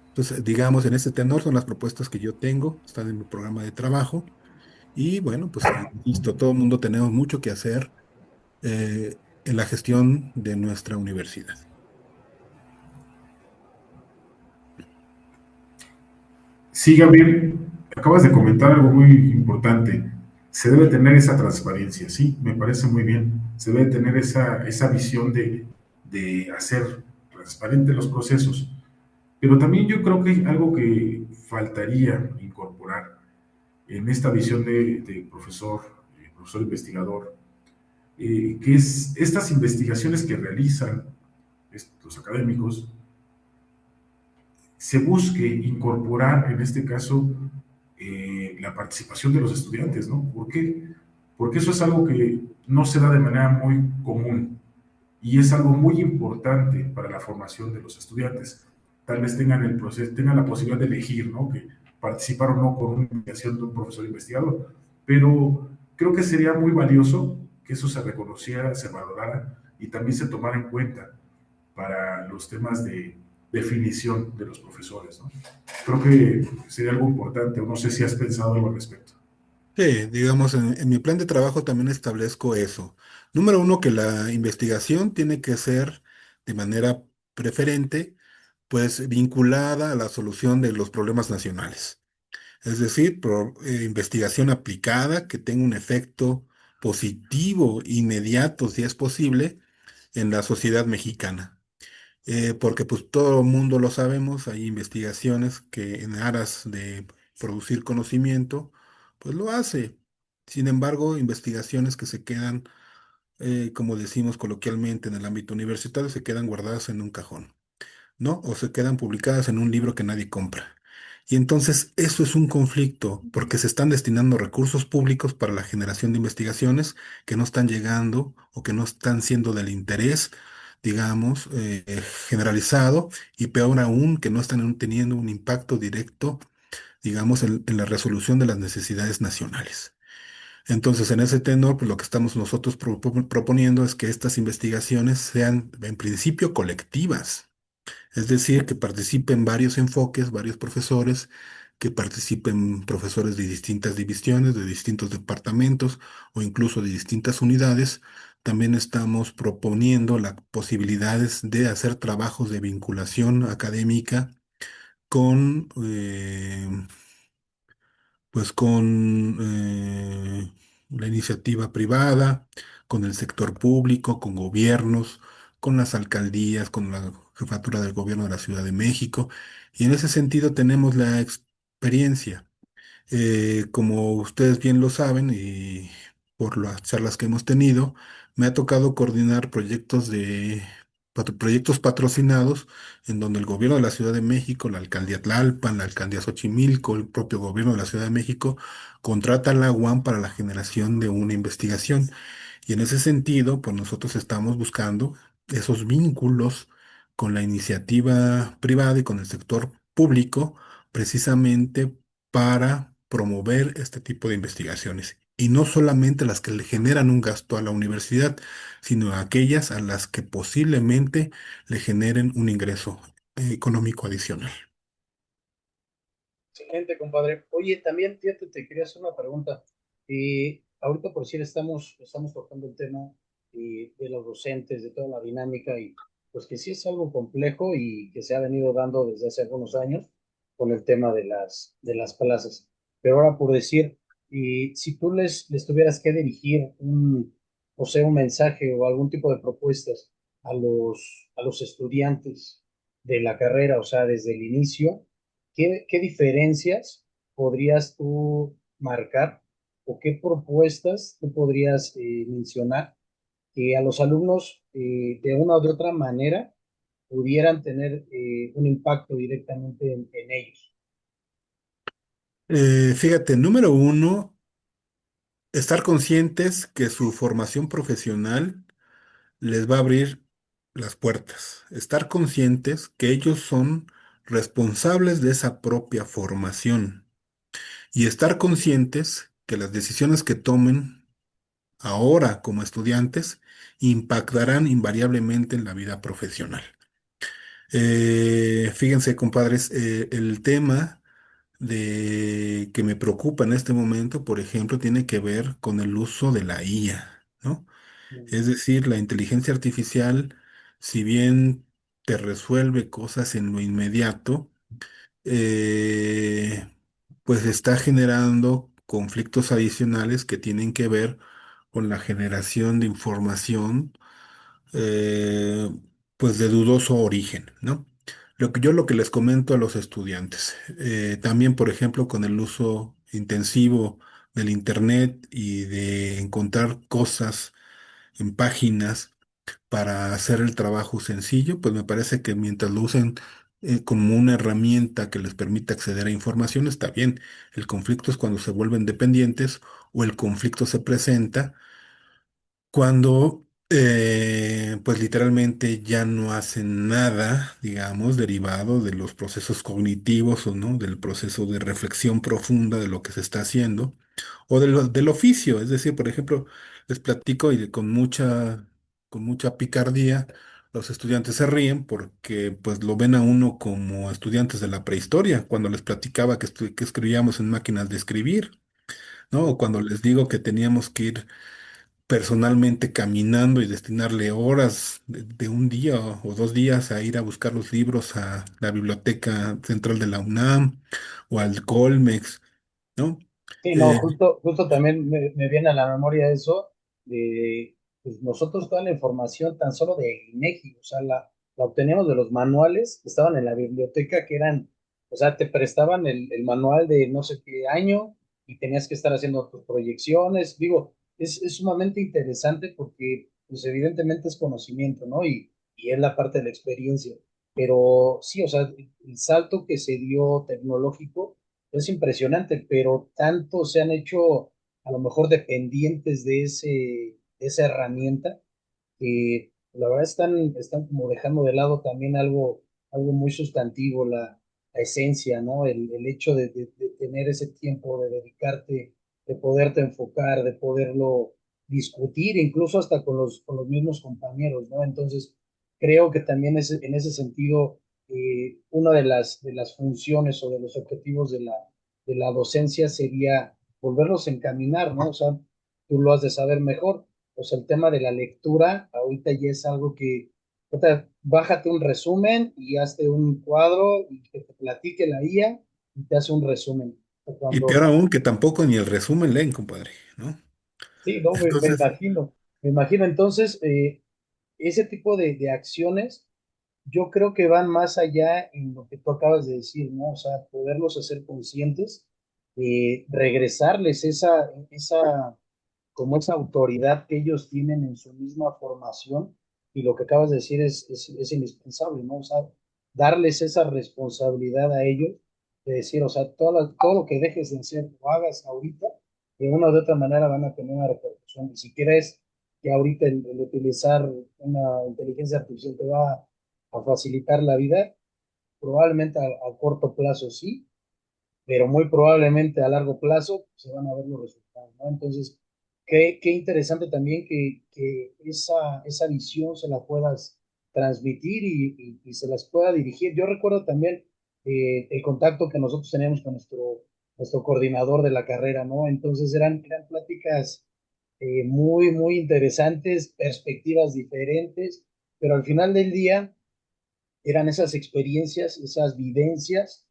[SPEAKER 3] Entonces, digamos, en este tenor son las propuestas que yo tengo, están en mi programa de trabajo y bueno, pues insisto, todo el mundo tenemos mucho que hacer en la gestión de nuestra universidad.
[SPEAKER 2] Sí, Gabriel, acabas de comentar algo muy importante. Se debe tener esa transparencia, sí, me parece muy bien. Se debe tener esa visión de hacer transparentes los procesos. Pero también yo creo que hay algo que faltaría incorporar en esta visión de profesor, profesor investigador, que es estas investigaciones que realizan los académicos, se busque incorporar en este caso la participación de los estudiantes, ¿no? ¿Por qué? Porque eso es algo que no se da de manera muy común y es algo muy importante para la formación de los estudiantes. Tal vez tengan el proceso, tengan la posibilidad de elegir, ¿no? Que participar o no con una investigación de un profesor investigador, pero creo que sería muy valioso que eso se reconociera, se valorara y también se tomara en cuenta para los temas de definición de los profesores, ¿no? Creo que sería algo importante, o no sé si has pensado algo al respecto.
[SPEAKER 3] Sí, digamos, en mi plan de trabajo también establezco eso. Número uno, que la investigación tiene que ser de manera preferente, pues vinculada a la solución de los problemas nacionales. Es decir, investigación aplicada que tenga un efecto positivo, inmediato, si es posible, en la sociedad mexicana. Porque pues todo el mundo lo sabemos, hay investigaciones que en aras de producir conocimiento, pues lo hace. Sin embargo, investigaciones que se quedan, como decimos coloquialmente en el ámbito universitario, se quedan guardadas en un cajón. ¿No? O se quedan publicadas en un libro que nadie compra. Y entonces eso es un conflicto, porque se están destinando recursos públicos para la generación de investigaciones que no están llegando o que no están siendo del interés, digamos, generalizado, y peor aún, que no están teniendo un impacto directo, digamos, en la resolución de las necesidades nacionales. Entonces, en ese tenor, pues lo que estamos nosotros proponiendo es que estas investigaciones sean, en principio, colectivas, es decir, que participen varios enfoques, varios profesores, que participen profesores de distintas divisiones, de distintos departamentos o incluso de distintas unidades. También estamos proponiendo las posibilidades de hacer trabajos de vinculación académica con, pues con la iniciativa privada, con el sector público, con gobiernos, con las alcaldías, con la jefatura del gobierno de la Ciudad de México. Y en ese sentido tenemos la experiencia. Como ustedes bien lo saben y por las charlas que hemos tenido, me ha tocado coordinar proyectos patrocinados en donde el gobierno de la Ciudad de México, la alcaldía Tlalpan, la alcaldía Xochimilco, el propio gobierno de la Ciudad de México contrata a la UAM para la generación de una investigación. Y en ese sentido, pues nosotros estamos buscando esos vínculos con la iniciativa privada y con el sector público, precisamente para promover este tipo de investigaciones. Y no solamente las que le generan un gasto a la universidad, sino aquellas a las que posiblemente le generen un ingreso económico adicional.
[SPEAKER 1] Excelente, compadre. Oye, también, fíjate, te quería hacer una pregunta. Ahorita, por decir, estamos tocando el tema de los docentes, de toda la dinámica, y pues que sí es algo complejo y que se ha venido dando desde hace algunos años con el tema de las plazas. Pero ahora, por decir, y si tú les tuvieras que dirigir o sea, un mensaje o algún tipo de propuestas a los estudiantes de la carrera, o sea, desde el inicio, qué diferencias podrías tú marcar o qué propuestas tú podrías mencionar que a los alumnos de una o de otra manera pudieran tener un impacto directamente en ellos?
[SPEAKER 3] Fíjate, número uno, estar conscientes que su formación profesional les va a abrir las puertas. Estar conscientes que ellos son responsables de esa propia formación y estar conscientes que las decisiones que tomen ahora como estudiantes impactarán invariablemente en la vida profesional. Fíjense, compadres, el tema de que me preocupa en este momento, por ejemplo, tiene que ver con el uso de la IA, ¿no? Es decir, la inteligencia artificial, si bien te resuelve cosas en lo inmediato, eh, pues está generando conflictos adicionales que tienen que ver con la generación de información, eh, pues de dudoso origen, ¿no? Lo que les comento a los estudiantes, también, por ejemplo, con el uso intensivo del Internet y de encontrar cosas en páginas para hacer el trabajo sencillo, pues me parece que mientras lo usen como una herramienta que les permita acceder a información, está bien. El conflicto es cuando se vuelven dependientes o el conflicto se presenta cuando, pues literalmente ya no hacen nada, digamos, derivado de los procesos cognitivos o no, del proceso de reflexión profunda de lo que se está haciendo o del oficio. Es decir, por ejemplo, les platico y con mucha picardía, los estudiantes se ríen porque pues lo ven a uno como estudiantes de la prehistoria, cuando les platicaba que escribíamos en máquinas de escribir, ¿no? O cuando les digo que teníamos que ir personalmente caminando y destinarle horas de un día o 2 días a ir a buscar los libros a la Biblioteca Central de la UNAM o al Colmex, ¿no?
[SPEAKER 1] Sí, no,
[SPEAKER 3] Eh,
[SPEAKER 1] justo también me viene a la memoria eso de pues nosotros toda la información tan solo de INEGI, o sea, la obteníamos de los manuales que estaban en la biblioteca, que eran, o sea, te prestaban el manual de no sé qué año y tenías que estar haciendo tus proyecciones. Digo, es sumamente interesante porque, pues evidentemente es conocimiento, ¿no? Y es la parte de la experiencia. Pero sí, o sea, el salto que se dio tecnológico es impresionante, pero tanto se han hecho a lo mejor dependientes de esa herramienta que la verdad están como dejando de lado también algo muy sustantivo, la esencia, ¿no? El hecho de tener ese tiempo, de dedicarte, de poderte enfocar, de poderlo discutir, incluso hasta con los mismos compañeros, ¿no? Entonces, creo que también en ese sentido, una de las funciones o de los objetivos de la docencia sería volverlos a encaminar, ¿no? O sea, tú lo has de saber mejor, pues el tema de la lectura ahorita ya es algo que, ahorita, bájate un resumen y hazte un cuadro y que te platique la IA y te hace un resumen. O
[SPEAKER 3] y peor
[SPEAKER 1] cuando,
[SPEAKER 3] aún que tampoco ni el resumen leen, compadre, ¿no?
[SPEAKER 1] sí, no,
[SPEAKER 3] Entonces,
[SPEAKER 1] me imagino entonces ese tipo de acciones, yo creo que van más allá en lo que tú acabas de decir, ¿no? O sea, poderlos hacer conscientes, regresarles como esa autoridad que ellos tienen en su misma formación, y lo que acabas de decir es indispensable, ¿no? O sea, darles esa responsabilidad a ellos de decir, o sea, todo lo que dejes de hacer o hagas ahorita, de una u otra manera van a tener una repercusión. Y si crees que ahorita el utilizar una inteligencia artificial te va a facilitar la vida, probablemente a corto plazo sí, pero muy probablemente a largo plazo se van a ver los resultados, ¿no? Entonces, qué interesante también que esa visión se la puedas transmitir y se las pueda dirigir. Yo recuerdo también el contacto que nosotros teníamos con nuestro coordinador de la carrera, ¿no? Entonces eran pláticas muy interesantes, perspectivas diferentes, pero al final del día eran esas experiencias, esas vivencias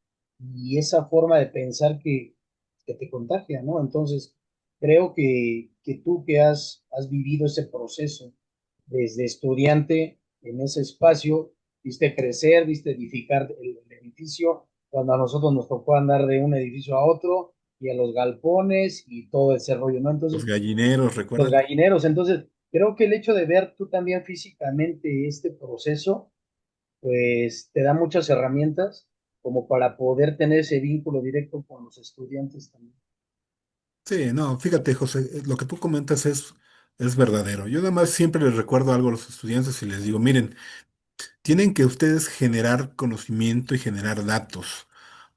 [SPEAKER 1] y esa forma de pensar que te contagia, ¿no? Entonces, creo que tú que has vivido ese proceso desde estudiante, en ese espacio, viste crecer, viste edificar el edificio, cuando a nosotros nos tocó andar de un edificio a otro y a los galpones y todo ese rollo, ¿no?
[SPEAKER 3] Los
[SPEAKER 1] Entonces,
[SPEAKER 3] gallineros,
[SPEAKER 1] los
[SPEAKER 3] ¿recuerdan?
[SPEAKER 1] gallineros, entonces, creo que el hecho de ver tú también físicamente este proceso, pues te da muchas herramientas como para poder tener ese vínculo directo con los estudiantes también.
[SPEAKER 3] Sí, no, fíjate, José, lo que tú comentas es verdadero. Yo además siempre les recuerdo algo a los estudiantes y les digo, miren, tienen que ustedes generar conocimiento y generar datos,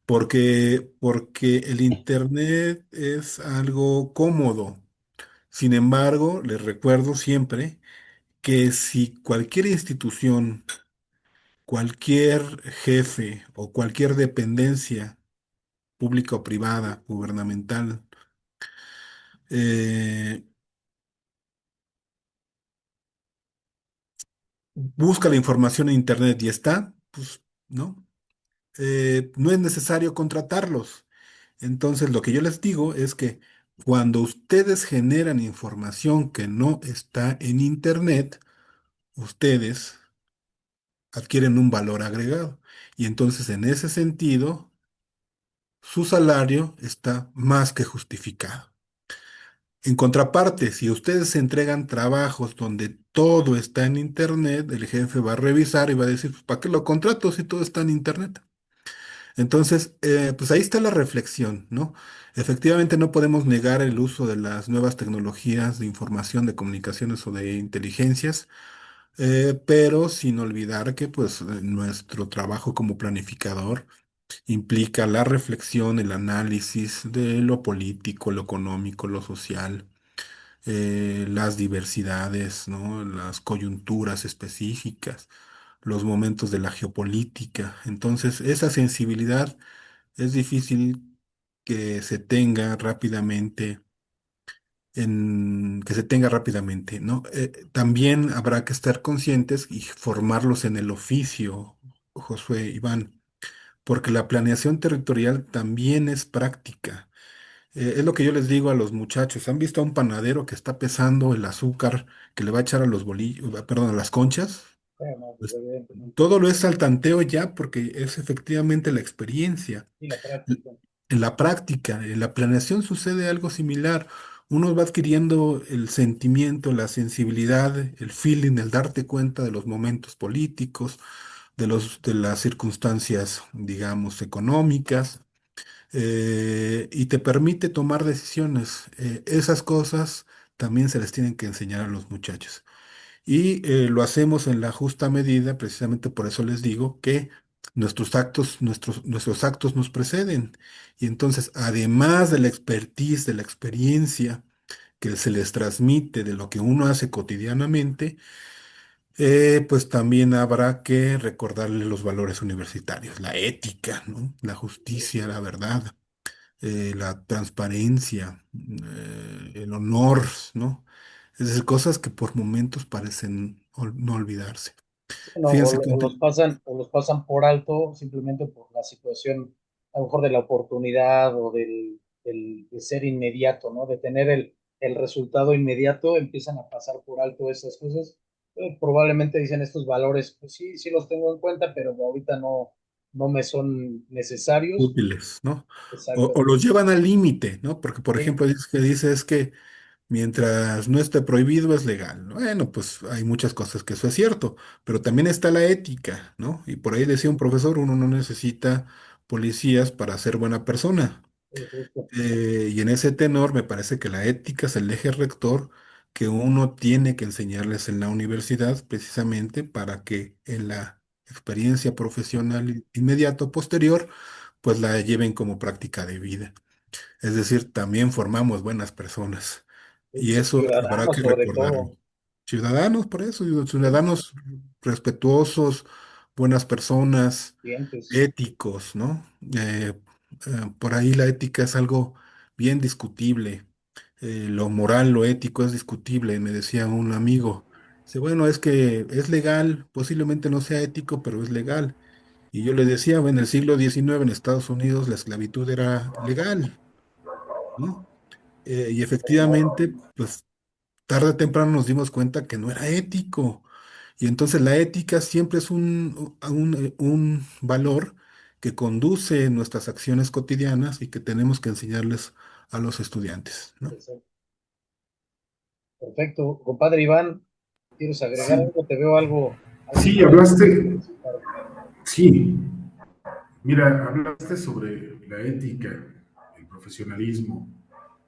[SPEAKER 3] porque el Internet es algo cómodo. Sin embargo, les recuerdo siempre que si cualquier institución, cualquier jefe o cualquier dependencia pública o privada, gubernamental, eh, busca la información en Internet y está, pues, ¿no? No es necesario contratarlos. Entonces, lo que yo les digo es que cuando ustedes generan información que no está en Internet, ustedes adquieren un valor agregado. Y entonces, en ese sentido, su salario está más que justificado. En contraparte, si ustedes entregan trabajos donde todo está en Internet, el jefe va a revisar y va a decir, pues, ¿para qué lo contrato si todo está en Internet? Entonces, pues ahí está la reflexión, ¿no? Efectivamente, no podemos negar el uso de las nuevas tecnologías de información, de comunicaciones o de inteligencias, pero sin olvidar que, pues, nuestro trabajo como planificador implica la reflexión, el análisis de lo político, lo económico, lo social, las diversidades, ¿no? Las coyunturas específicas, los momentos de la geopolítica. Entonces, esa sensibilidad es difícil que se tenga rápidamente que se tenga rápidamente, ¿no? También habrá que estar conscientes y formarlos en el oficio, Josué Iván, porque la planeación territorial también es práctica. Es lo que yo les digo a los muchachos. ¿Han visto a un panadero que está pesando el azúcar que le va a echar a los bolillos, perdón, a las conchas?
[SPEAKER 1] Bueno, pues
[SPEAKER 3] Pues
[SPEAKER 1] evidentemente,
[SPEAKER 3] todo lo es al tanteo ya porque es efectivamente la experiencia.
[SPEAKER 1] y la
[SPEAKER 3] L-
[SPEAKER 1] práctica.
[SPEAKER 3] En la práctica, en la planeación sucede algo similar. Uno va adquiriendo el sentimiento, la sensibilidad, el feeling, el darte cuenta de los momentos políticos, de las circunstancias, digamos, económicas, y te permite tomar decisiones. Esas cosas también se les tienen que enseñar a los muchachos. Y lo hacemos en la justa medida, precisamente por eso les digo que nuestros actos nos preceden. Y entonces, además de la expertise, de la experiencia que se les transmite de lo que uno hace cotidianamente, pues también habrá que recordarle los valores universitarios, la ética, ¿no? La justicia, la verdad, la transparencia, el honor, ¿no? Es decir, cosas que por momentos parecen no olvidarse.
[SPEAKER 1] No,
[SPEAKER 3] Fíjense
[SPEAKER 1] o los pasan por alto simplemente por la situación, a lo mejor de la oportunidad o de ser inmediato, ¿no? De tener el resultado inmediato, empiezan a pasar por alto esas cosas. Probablemente dicen estos valores, pues sí, sí los tengo en cuenta, pero ahorita no me son necesarios.
[SPEAKER 3] útiles, ¿no? O
[SPEAKER 1] Exactamente.
[SPEAKER 3] los llevan al límite, ¿no? Porque, por
[SPEAKER 1] Sí,
[SPEAKER 3] ejemplo, dice es que mientras no esté prohibido es legal. Bueno, pues hay muchas cosas que eso es cierto, pero también está la ética, ¿no? Y por ahí decía un profesor, uno no necesita policías para ser buena persona.
[SPEAKER 1] justo.
[SPEAKER 3] Y en ese tenor me parece que la ética es el eje rector que uno tiene que enseñarles en la universidad precisamente para que en la experiencia profesional inmediato posterior pues la lleven como práctica de vida. Es decir, también formamos buenas personas y eso habrá
[SPEAKER 1] Ciudadanos
[SPEAKER 3] que
[SPEAKER 1] sobre
[SPEAKER 3] recordarlo.
[SPEAKER 1] todo,
[SPEAKER 3] Ciudadanos, por eso, digo,
[SPEAKER 1] sí,
[SPEAKER 3] ciudadanos respetuosos, buenas personas,
[SPEAKER 1] clientes.
[SPEAKER 3] éticos, ¿no? Por ahí la ética es algo bien discutible. Lo moral, lo ético es discutible, me decía un amigo. Dice, bueno, es que es legal, posiblemente no sea ético, pero es legal. Y yo le decía, bueno, en el siglo XIX en Estados Unidos la esclavitud era legal, ¿no? Y efectivamente, pues tarde o temprano nos dimos cuenta que no era ético. Y entonces la ética siempre es un valor que conduce nuestras acciones cotidianas y que tenemos que enseñarles a los estudiantes, ¿no?
[SPEAKER 1] Exacto. Perfecto. Compadre Iván, ¿quieres agregar
[SPEAKER 2] Sí,
[SPEAKER 1] algo? Te veo algo
[SPEAKER 2] sí,
[SPEAKER 1] inquieto.
[SPEAKER 2] hablaste, sí, mira, hablaste sobre la ética, el profesionalismo,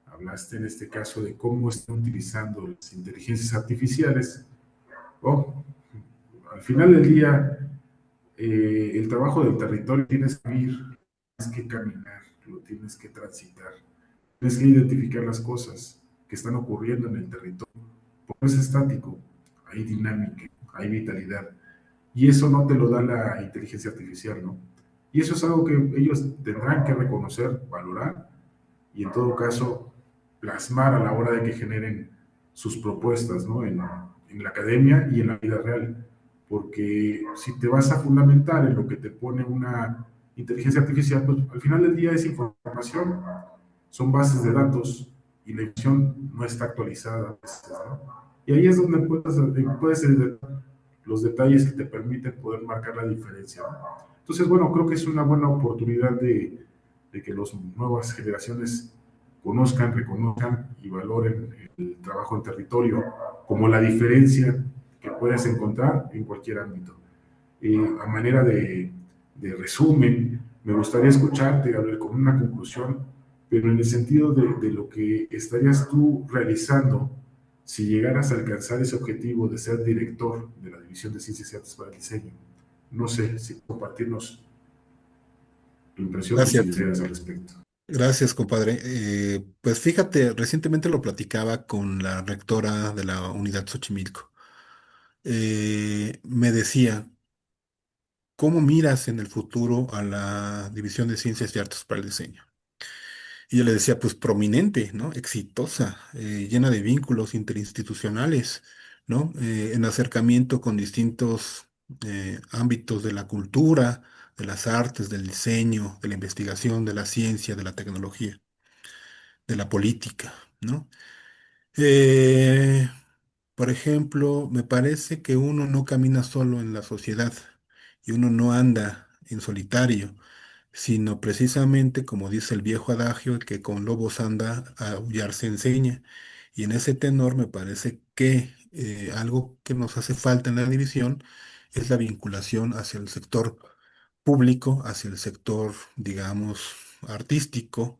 [SPEAKER 2] hablaste en este caso de cómo están utilizando las inteligencias artificiales. Oh, al final del día, el trabajo del territorio tienes que ir, tienes que caminar, lo tienes que transitar, tienes que identificar las cosas que están ocurriendo en el territorio. Porque no es estático, hay dinámica, hay vitalidad. Y eso no te lo da la inteligencia artificial, ¿no? Y eso es algo que ellos tendrán que reconocer, valorar y en todo caso plasmar a la hora de que generen sus propuestas, ¿no? En la academia y en la vida real. Porque si te vas a fundamentar en lo que te pone una inteligencia artificial, pues al final del día es información, son bases de datos y la información no está actualizada a veces, ¿no? Y ahí es donde puedes los detalles que te permiten poder marcar la diferencia, ¿no? Entonces, bueno, creo que es una buena oportunidad de que las nuevas generaciones conozcan, reconozcan y valoren el trabajo en territorio como la diferencia que puedes encontrar en cualquier ámbito. A manera de resumen, me gustaría escucharte, Gabriel, con una conclusión, pero en el sentido de lo que estarías tú realizando si llegaras a alcanzar ese objetivo de ser director de la División de Ciencias y Artes para el Diseño. No sé si compartirnos tu impresión, tus
[SPEAKER 3] Gracias.
[SPEAKER 2] ideas al respecto.
[SPEAKER 3] Gracias, compadre. Pues fíjate, recientemente lo platicaba con la rectora de la Unidad Xochimilco. Me decía, ¿cómo miras en el futuro a la División de Ciencias y Artes para el Diseño? Y yo le decía, pues prominente, ¿no? Exitosa, llena de vínculos interinstitucionales, ¿no? En acercamiento con distintos ámbitos de la cultura, de las artes, del diseño, de la investigación, de la ciencia, de la tecnología, de la política, ¿no? Eh, por ejemplo, me parece que uno no camina solo en la sociedad y uno no anda en solitario, sino precisamente, como dice el viejo adagio, el que con lobos anda, a aullar se enseña. Y en ese tenor me parece que algo que nos hace falta en la división es la vinculación hacia el sector público, hacia el sector, digamos, artístico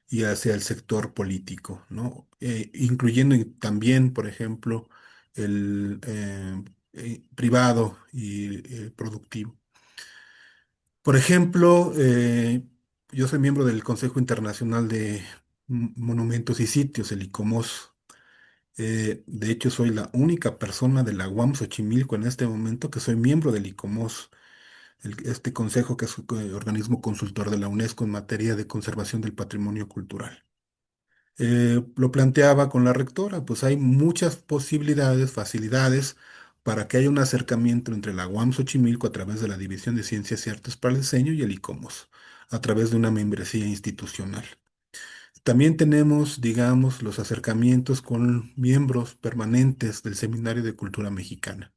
[SPEAKER 3] y hacia el sector político, ¿no? Incluyendo también, por ejemplo, el privado y productivo. Por ejemplo, yo soy miembro del Consejo Internacional de Monumentos y Sitios, el ICOMOS. De hecho, soy la única persona de la UAM Xochimilco en este momento que soy miembro del ICOMOS, este consejo que es un organismo consultor de la UNESCO en materia de conservación del patrimonio cultural. Lo planteaba con la rectora, pues hay muchas posibilidades, facilidades para que haya un acercamiento entre la UAM Xochimilco a través de la División de Ciencias y Artes para el Diseño y el ICOMOS, a través de una membresía institucional. También tenemos, digamos, los acercamientos con miembros permanentes del Seminario de Cultura Mexicana,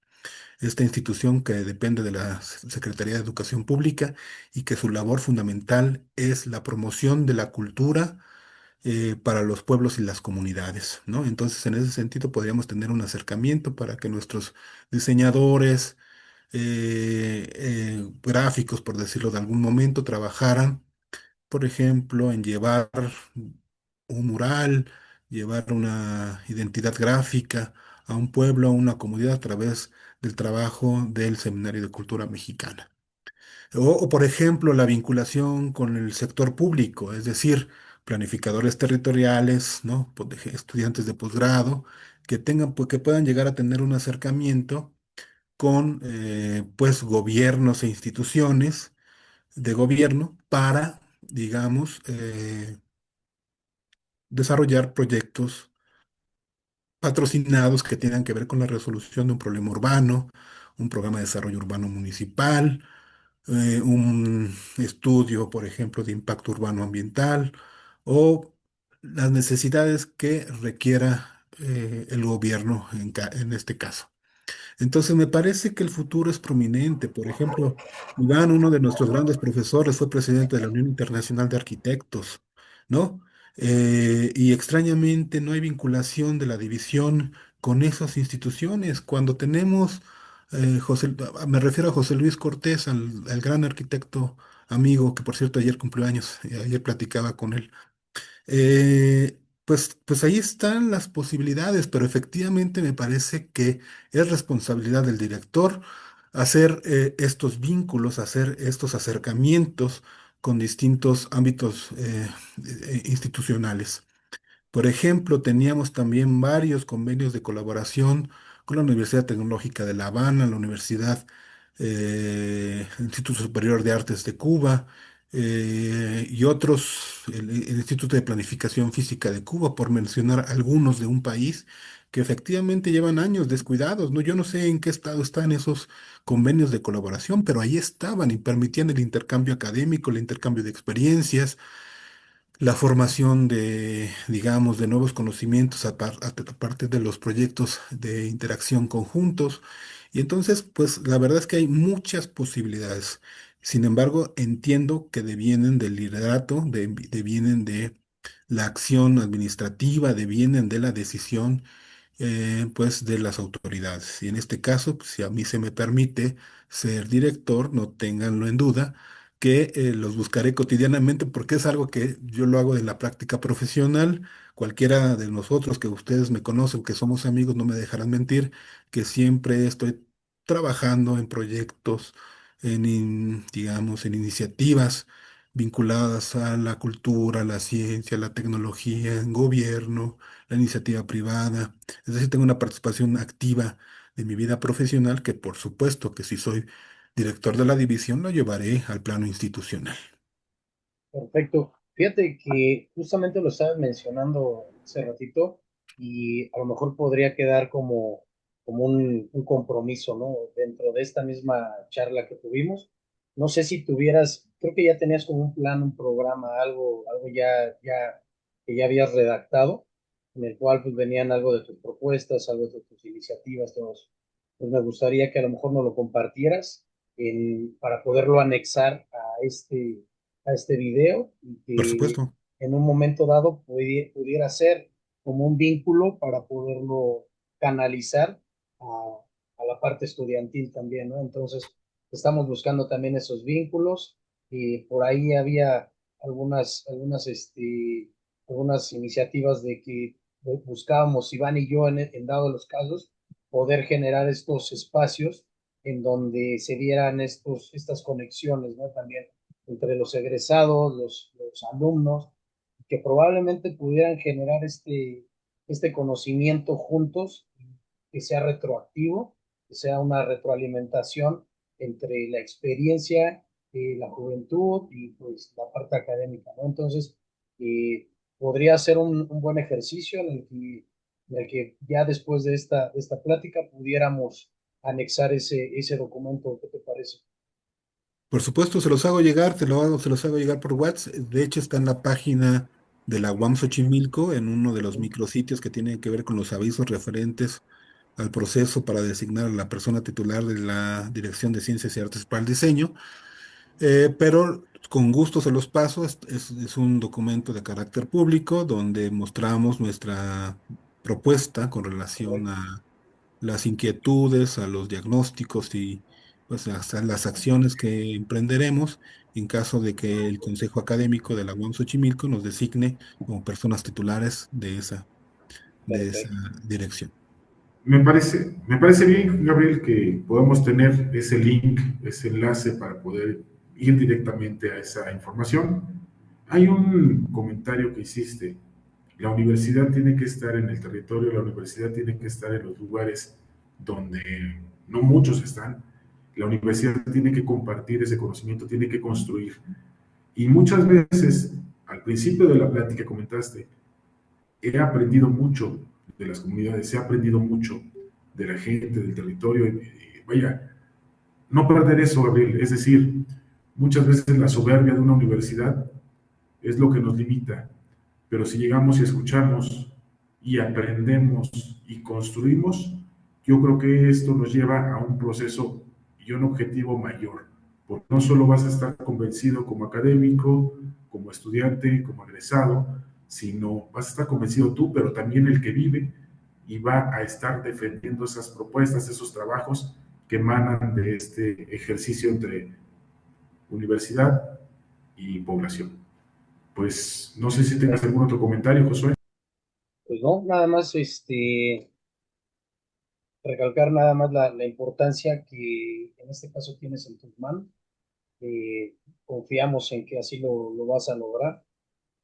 [SPEAKER 3] esta institución que depende de la Secretaría de Educación Pública y que su labor fundamental es la promoción de la cultura para los pueblos y las comunidades, ¿no? Entonces, en ese sentido, podríamos tener un acercamiento para que nuestros diseñadores gráficos, por decirlo de algún momento, trabajaran, por ejemplo, en llevar un mural, llevar una identidad gráfica a un pueblo, a una comunidad a través del trabajo del Seminario de Cultura Mexicana. Por ejemplo, la vinculación con el sector público, es decir, planificadores territoriales, ¿no? Estudiantes de posgrado, que tengan, pues, que puedan llegar a tener un acercamiento con, pues, gobiernos e instituciones de gobierno para, digamos, desarrollar proyectos patrocinados que tengan que ver con la resolución de un problema urbano, un programa de desarrollo urbano municipal, un estudio, por ejemplo, de impacto urbano ambiental o las necesidades que requiera el gobierno en este caso. Entonces me parece que el futuro es prominente. Por ejemplo, Iván, uno de nuestros grandes profesores, fue presidente de la Unión Internacional de Arquitectos, ¿no? Y extrañamente no hay vinculación de la división con esas instituciones. Cuando tenemos, me refiero a José Luis Cortés, al gran arquitecto amigo, que por cierto ayer cumplió años, ayer platicaba con él. Pues ahí están las posibilidades, pero efectivamente me parece que es responsabilidad del director hacer estos vínculos, hacer estos acercamientos con distintos ámbitos institucionales. Por ejemplo, teníamos también varios convenios de colaboración con la Universidad Tecnológica de La Habana, la Universidad, Instituto Superior de Artes de Cuba, y otros, el Instituto de Planificación Física de Cuba, por mencionar algunos de un país que efectivamente llevan años descuidados, ¿no? Yo no sé en qué estado están esos convenios de colaboración, pero ahí estaban y permitían el intercambio académico, el intercambio de experiencias, la formación de, digamos, de nuevos conocimientos a partir de los proyectos de interacción conjuntos. Y entonces, pues la verdad es que hay muchas posibilidades. Sin embargo, entiendo que devienen del liderato, devienen de la acción administrativa, devienen de la decisión pues de las autoridades. Y en este caso, pues, si a mí se me permite ser director, no ténganlo en duda, que los buscaré cotidianamente porque es algo que yo lo hago en la práctica profesional. Cualquiera de nosotros que ustedes me conocen, que somos amigos, no me dejarán mentir, que siempre estoy trabajando en proyectos, digamos, en iniciativas vinculadas a la cultura, la ciencia, la tecnología, en gobierno, la iniciativa privada. Es decir, tengo una participación activa de mi vida profesional que por supuesto que si soy director de la división lo llevaré al plano institucional.
[SPEAKER 1] Perfecto. Fíjate que justamente lo estabas mencionando hace ratito y a lo mejor podría quedar como un compromiso, ¿no? Dentro de esta misma charla que tuvimos. No sé si tuvieras, creo que ya tenías como un plan, un programa, algo que ya habías redactado, en el cual pues venían algo de tus propuestas, algo de tus iniciativas, todo eso. Pues me gustaría que a lo mejor nos lo compartieras para poderlo anexar a este video y
[SPEAKER 3] Por
[SPEAKER 1] que
[SPEAKER 3] supuesto.
[SPEAKER 1] en un momento dado pudiera ser como un vínculo para poderlo canalizar a la parte estudiantil también, ¿no? Entonces, estamos buscando también esos vínculos y por ahí había algunas iniciativas de que buscábamos, Iván y yo, en dado los casos, poder generar estos espacios en donde se dieran estas conexiones, ¿no? También entre los egresados, los alumnos, que probablemente pudieran generar este conocimiento juntos, que sea retroactivo, que sea una retroalimentación entre la experiencia, la juventud y pues la parte académica, ¿no? Entonces, podría ser un buen ejercicio en el que ya después de esta plática pudiéramos anexar ese documento. ¿Qué te parece?
[SPEAKER 3] Por supuesto, se los hago llegar, se los hago llegar por WhatsApp. De hecho, está en la página de la UAM Xochimilco, en uno de los micrositios que tienen que ver con los avisos referentes al proceso para designar a la persona titular de la Dirección de Ciencias y Artes para el Diseño. Pero con gusto se los paso. Es un documento de carácter público donde mostramos nuestra propuesta con relación
[SPEAKER 1] Correcto.
[SPEAKER 3] a las inquietudes, a los diagnósticos y pues hasta las acciones que emprenderemos en caso de que el Consejo Académico de la UAM Xochimilco nos designe como personas titulares de esa
[SPEAKER 1] Perfecto.
[SPEAKER 3] dirección.
[SPEAKER 2] Me parece bien, Gabriel, que podamos tener ese link, ese enlace para poder ir directamente a esa información. Hay un comentario que hiciste. La universidad tiene que estar en el territorio, la universidad tiene que estar en los lugares donde no muchos están. La universidad tiene que compartir ese conocimiento, tiene que construir. Y muchas veces, al principio de la plática comentaste, he aprendido mucho de las comunidades, he aprendido mucho de la gente, del territorio. Vaya, no perder eso, Gabriel. Es decir, muchas veces la soberbia de una universidad es lo que nos limita, pero si llegamos y escuchamos y aprendemos y construimos, yo creo que esto nos lleva a un proceso y un objetivo mayor, porque no solo vas a estar convencido como académico, como estudiante, como egresado, sino vas a estar convencido tú, pero también el que vive y va a estar defendiendo esas propuestas, esos trabajos que emanan de este ejercicio entre universidad y población. Pues no sé si tengas algún otro comentario, Josué.
[SPEAKER 1] Pues no, nada más recalcar nada más la importancia que en este caso tienes en tus manos. Confiamos en que así lo vas a lograr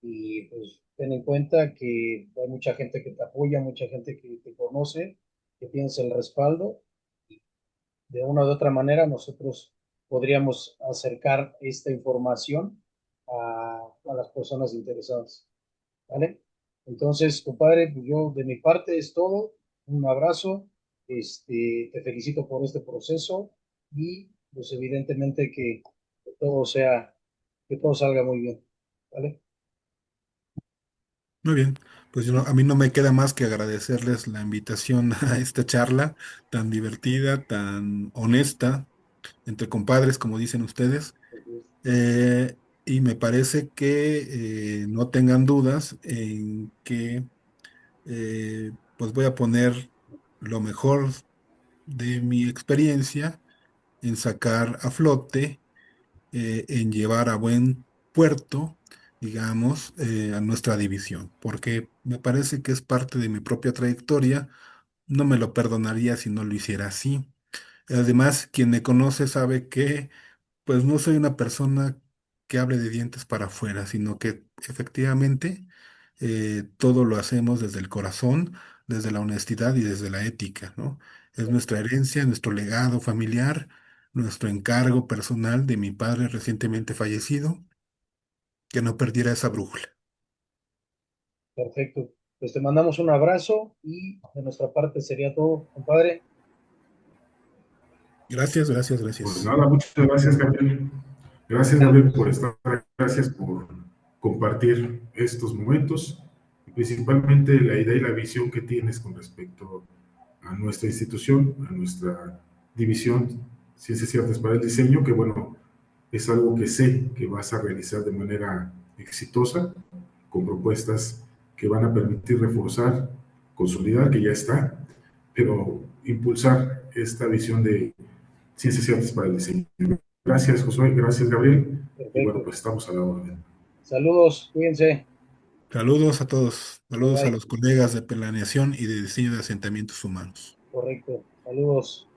[SPEAKER 1] y pues ten en cuenta que hay mucha gente que te apoya, mucha gente que te conoce, que tienes el respaldo. De una u otra manera nosotros podríamos acercar esta información a las personas interesadas, ¿vale? Entonces, compadre, pues yo de mi parte es todo. Un abrazo. Te felicito por este proceso y pues evidentemente que todo sea, que todo salga muy bien, ¿vale?
[SPEAKER 3] Muy bien, pues a mí no me queda más que agradecerles la invitación a esta charla tan divertida, tan honesta, entre compadres, como dicen ustedes. Y me parece que no tengan dudas en que pues voy a poner lo mejor de mi experiencia en sacar a flote, en llevar a buen puerto, digamos, a nuestra división, porque me parece que es parte de mi propia trayectoria. No me lo perdonaría si no lo hiciera así. Además, quien me conoce sabe que pues no soy una persona que hable de dientes para afuera, sino que efectivamente todo lo hacemos desde el corazón, desde la honestidad y desde la ética, ¿no? Es nuestra herencia, nuestro legado familiar, nuestro encargo personal de mi padre recientemente fallecido, que no perdiera esa brújula.
[SPEAKER 1] Perfecto. Pues te mandamos un abrazo y de nuestra parte sería todo, compadre.
[SPEAKER 3] Gracias, gracias,
[SPEAKER 2] Pues
[SPEAKER 3] gracias.
[SPEAKER 2] nada, muchas gracias, Gabriel. Gracias, Gabriel, por estar. Gracias por compartir estos momentos y principalmente la idea y la visión que tienes con respecto a nuestra institución, a nuestra división Ciencias y Artes para el Diseño, que bueno, es algo que sé que vas a realizar de manera exitosa, con propuestas que van a permitir reforzar, consolidar, que ya está, pero impulsar esta visión de Ciencias y Artes para el Diseño. Gracias, Josué, gracias, Gabriel, y bueno,
[SPEAKER 1] Perfecto.
[SPEAKER 2] pues estamos a la orden.
[SPEAKER 1] Saludos, cuídense.
[SPEAKER 3] Saludos a todos,
[SPEAKER 1] Bye
[SPEAKER 3] saludos a
[SPEAKER 1] bye.
[SPEAKER 3] los colegas de planeación y de diseño de asentamientos humanos.
[SPEAKER 1] Correcto. Saludos.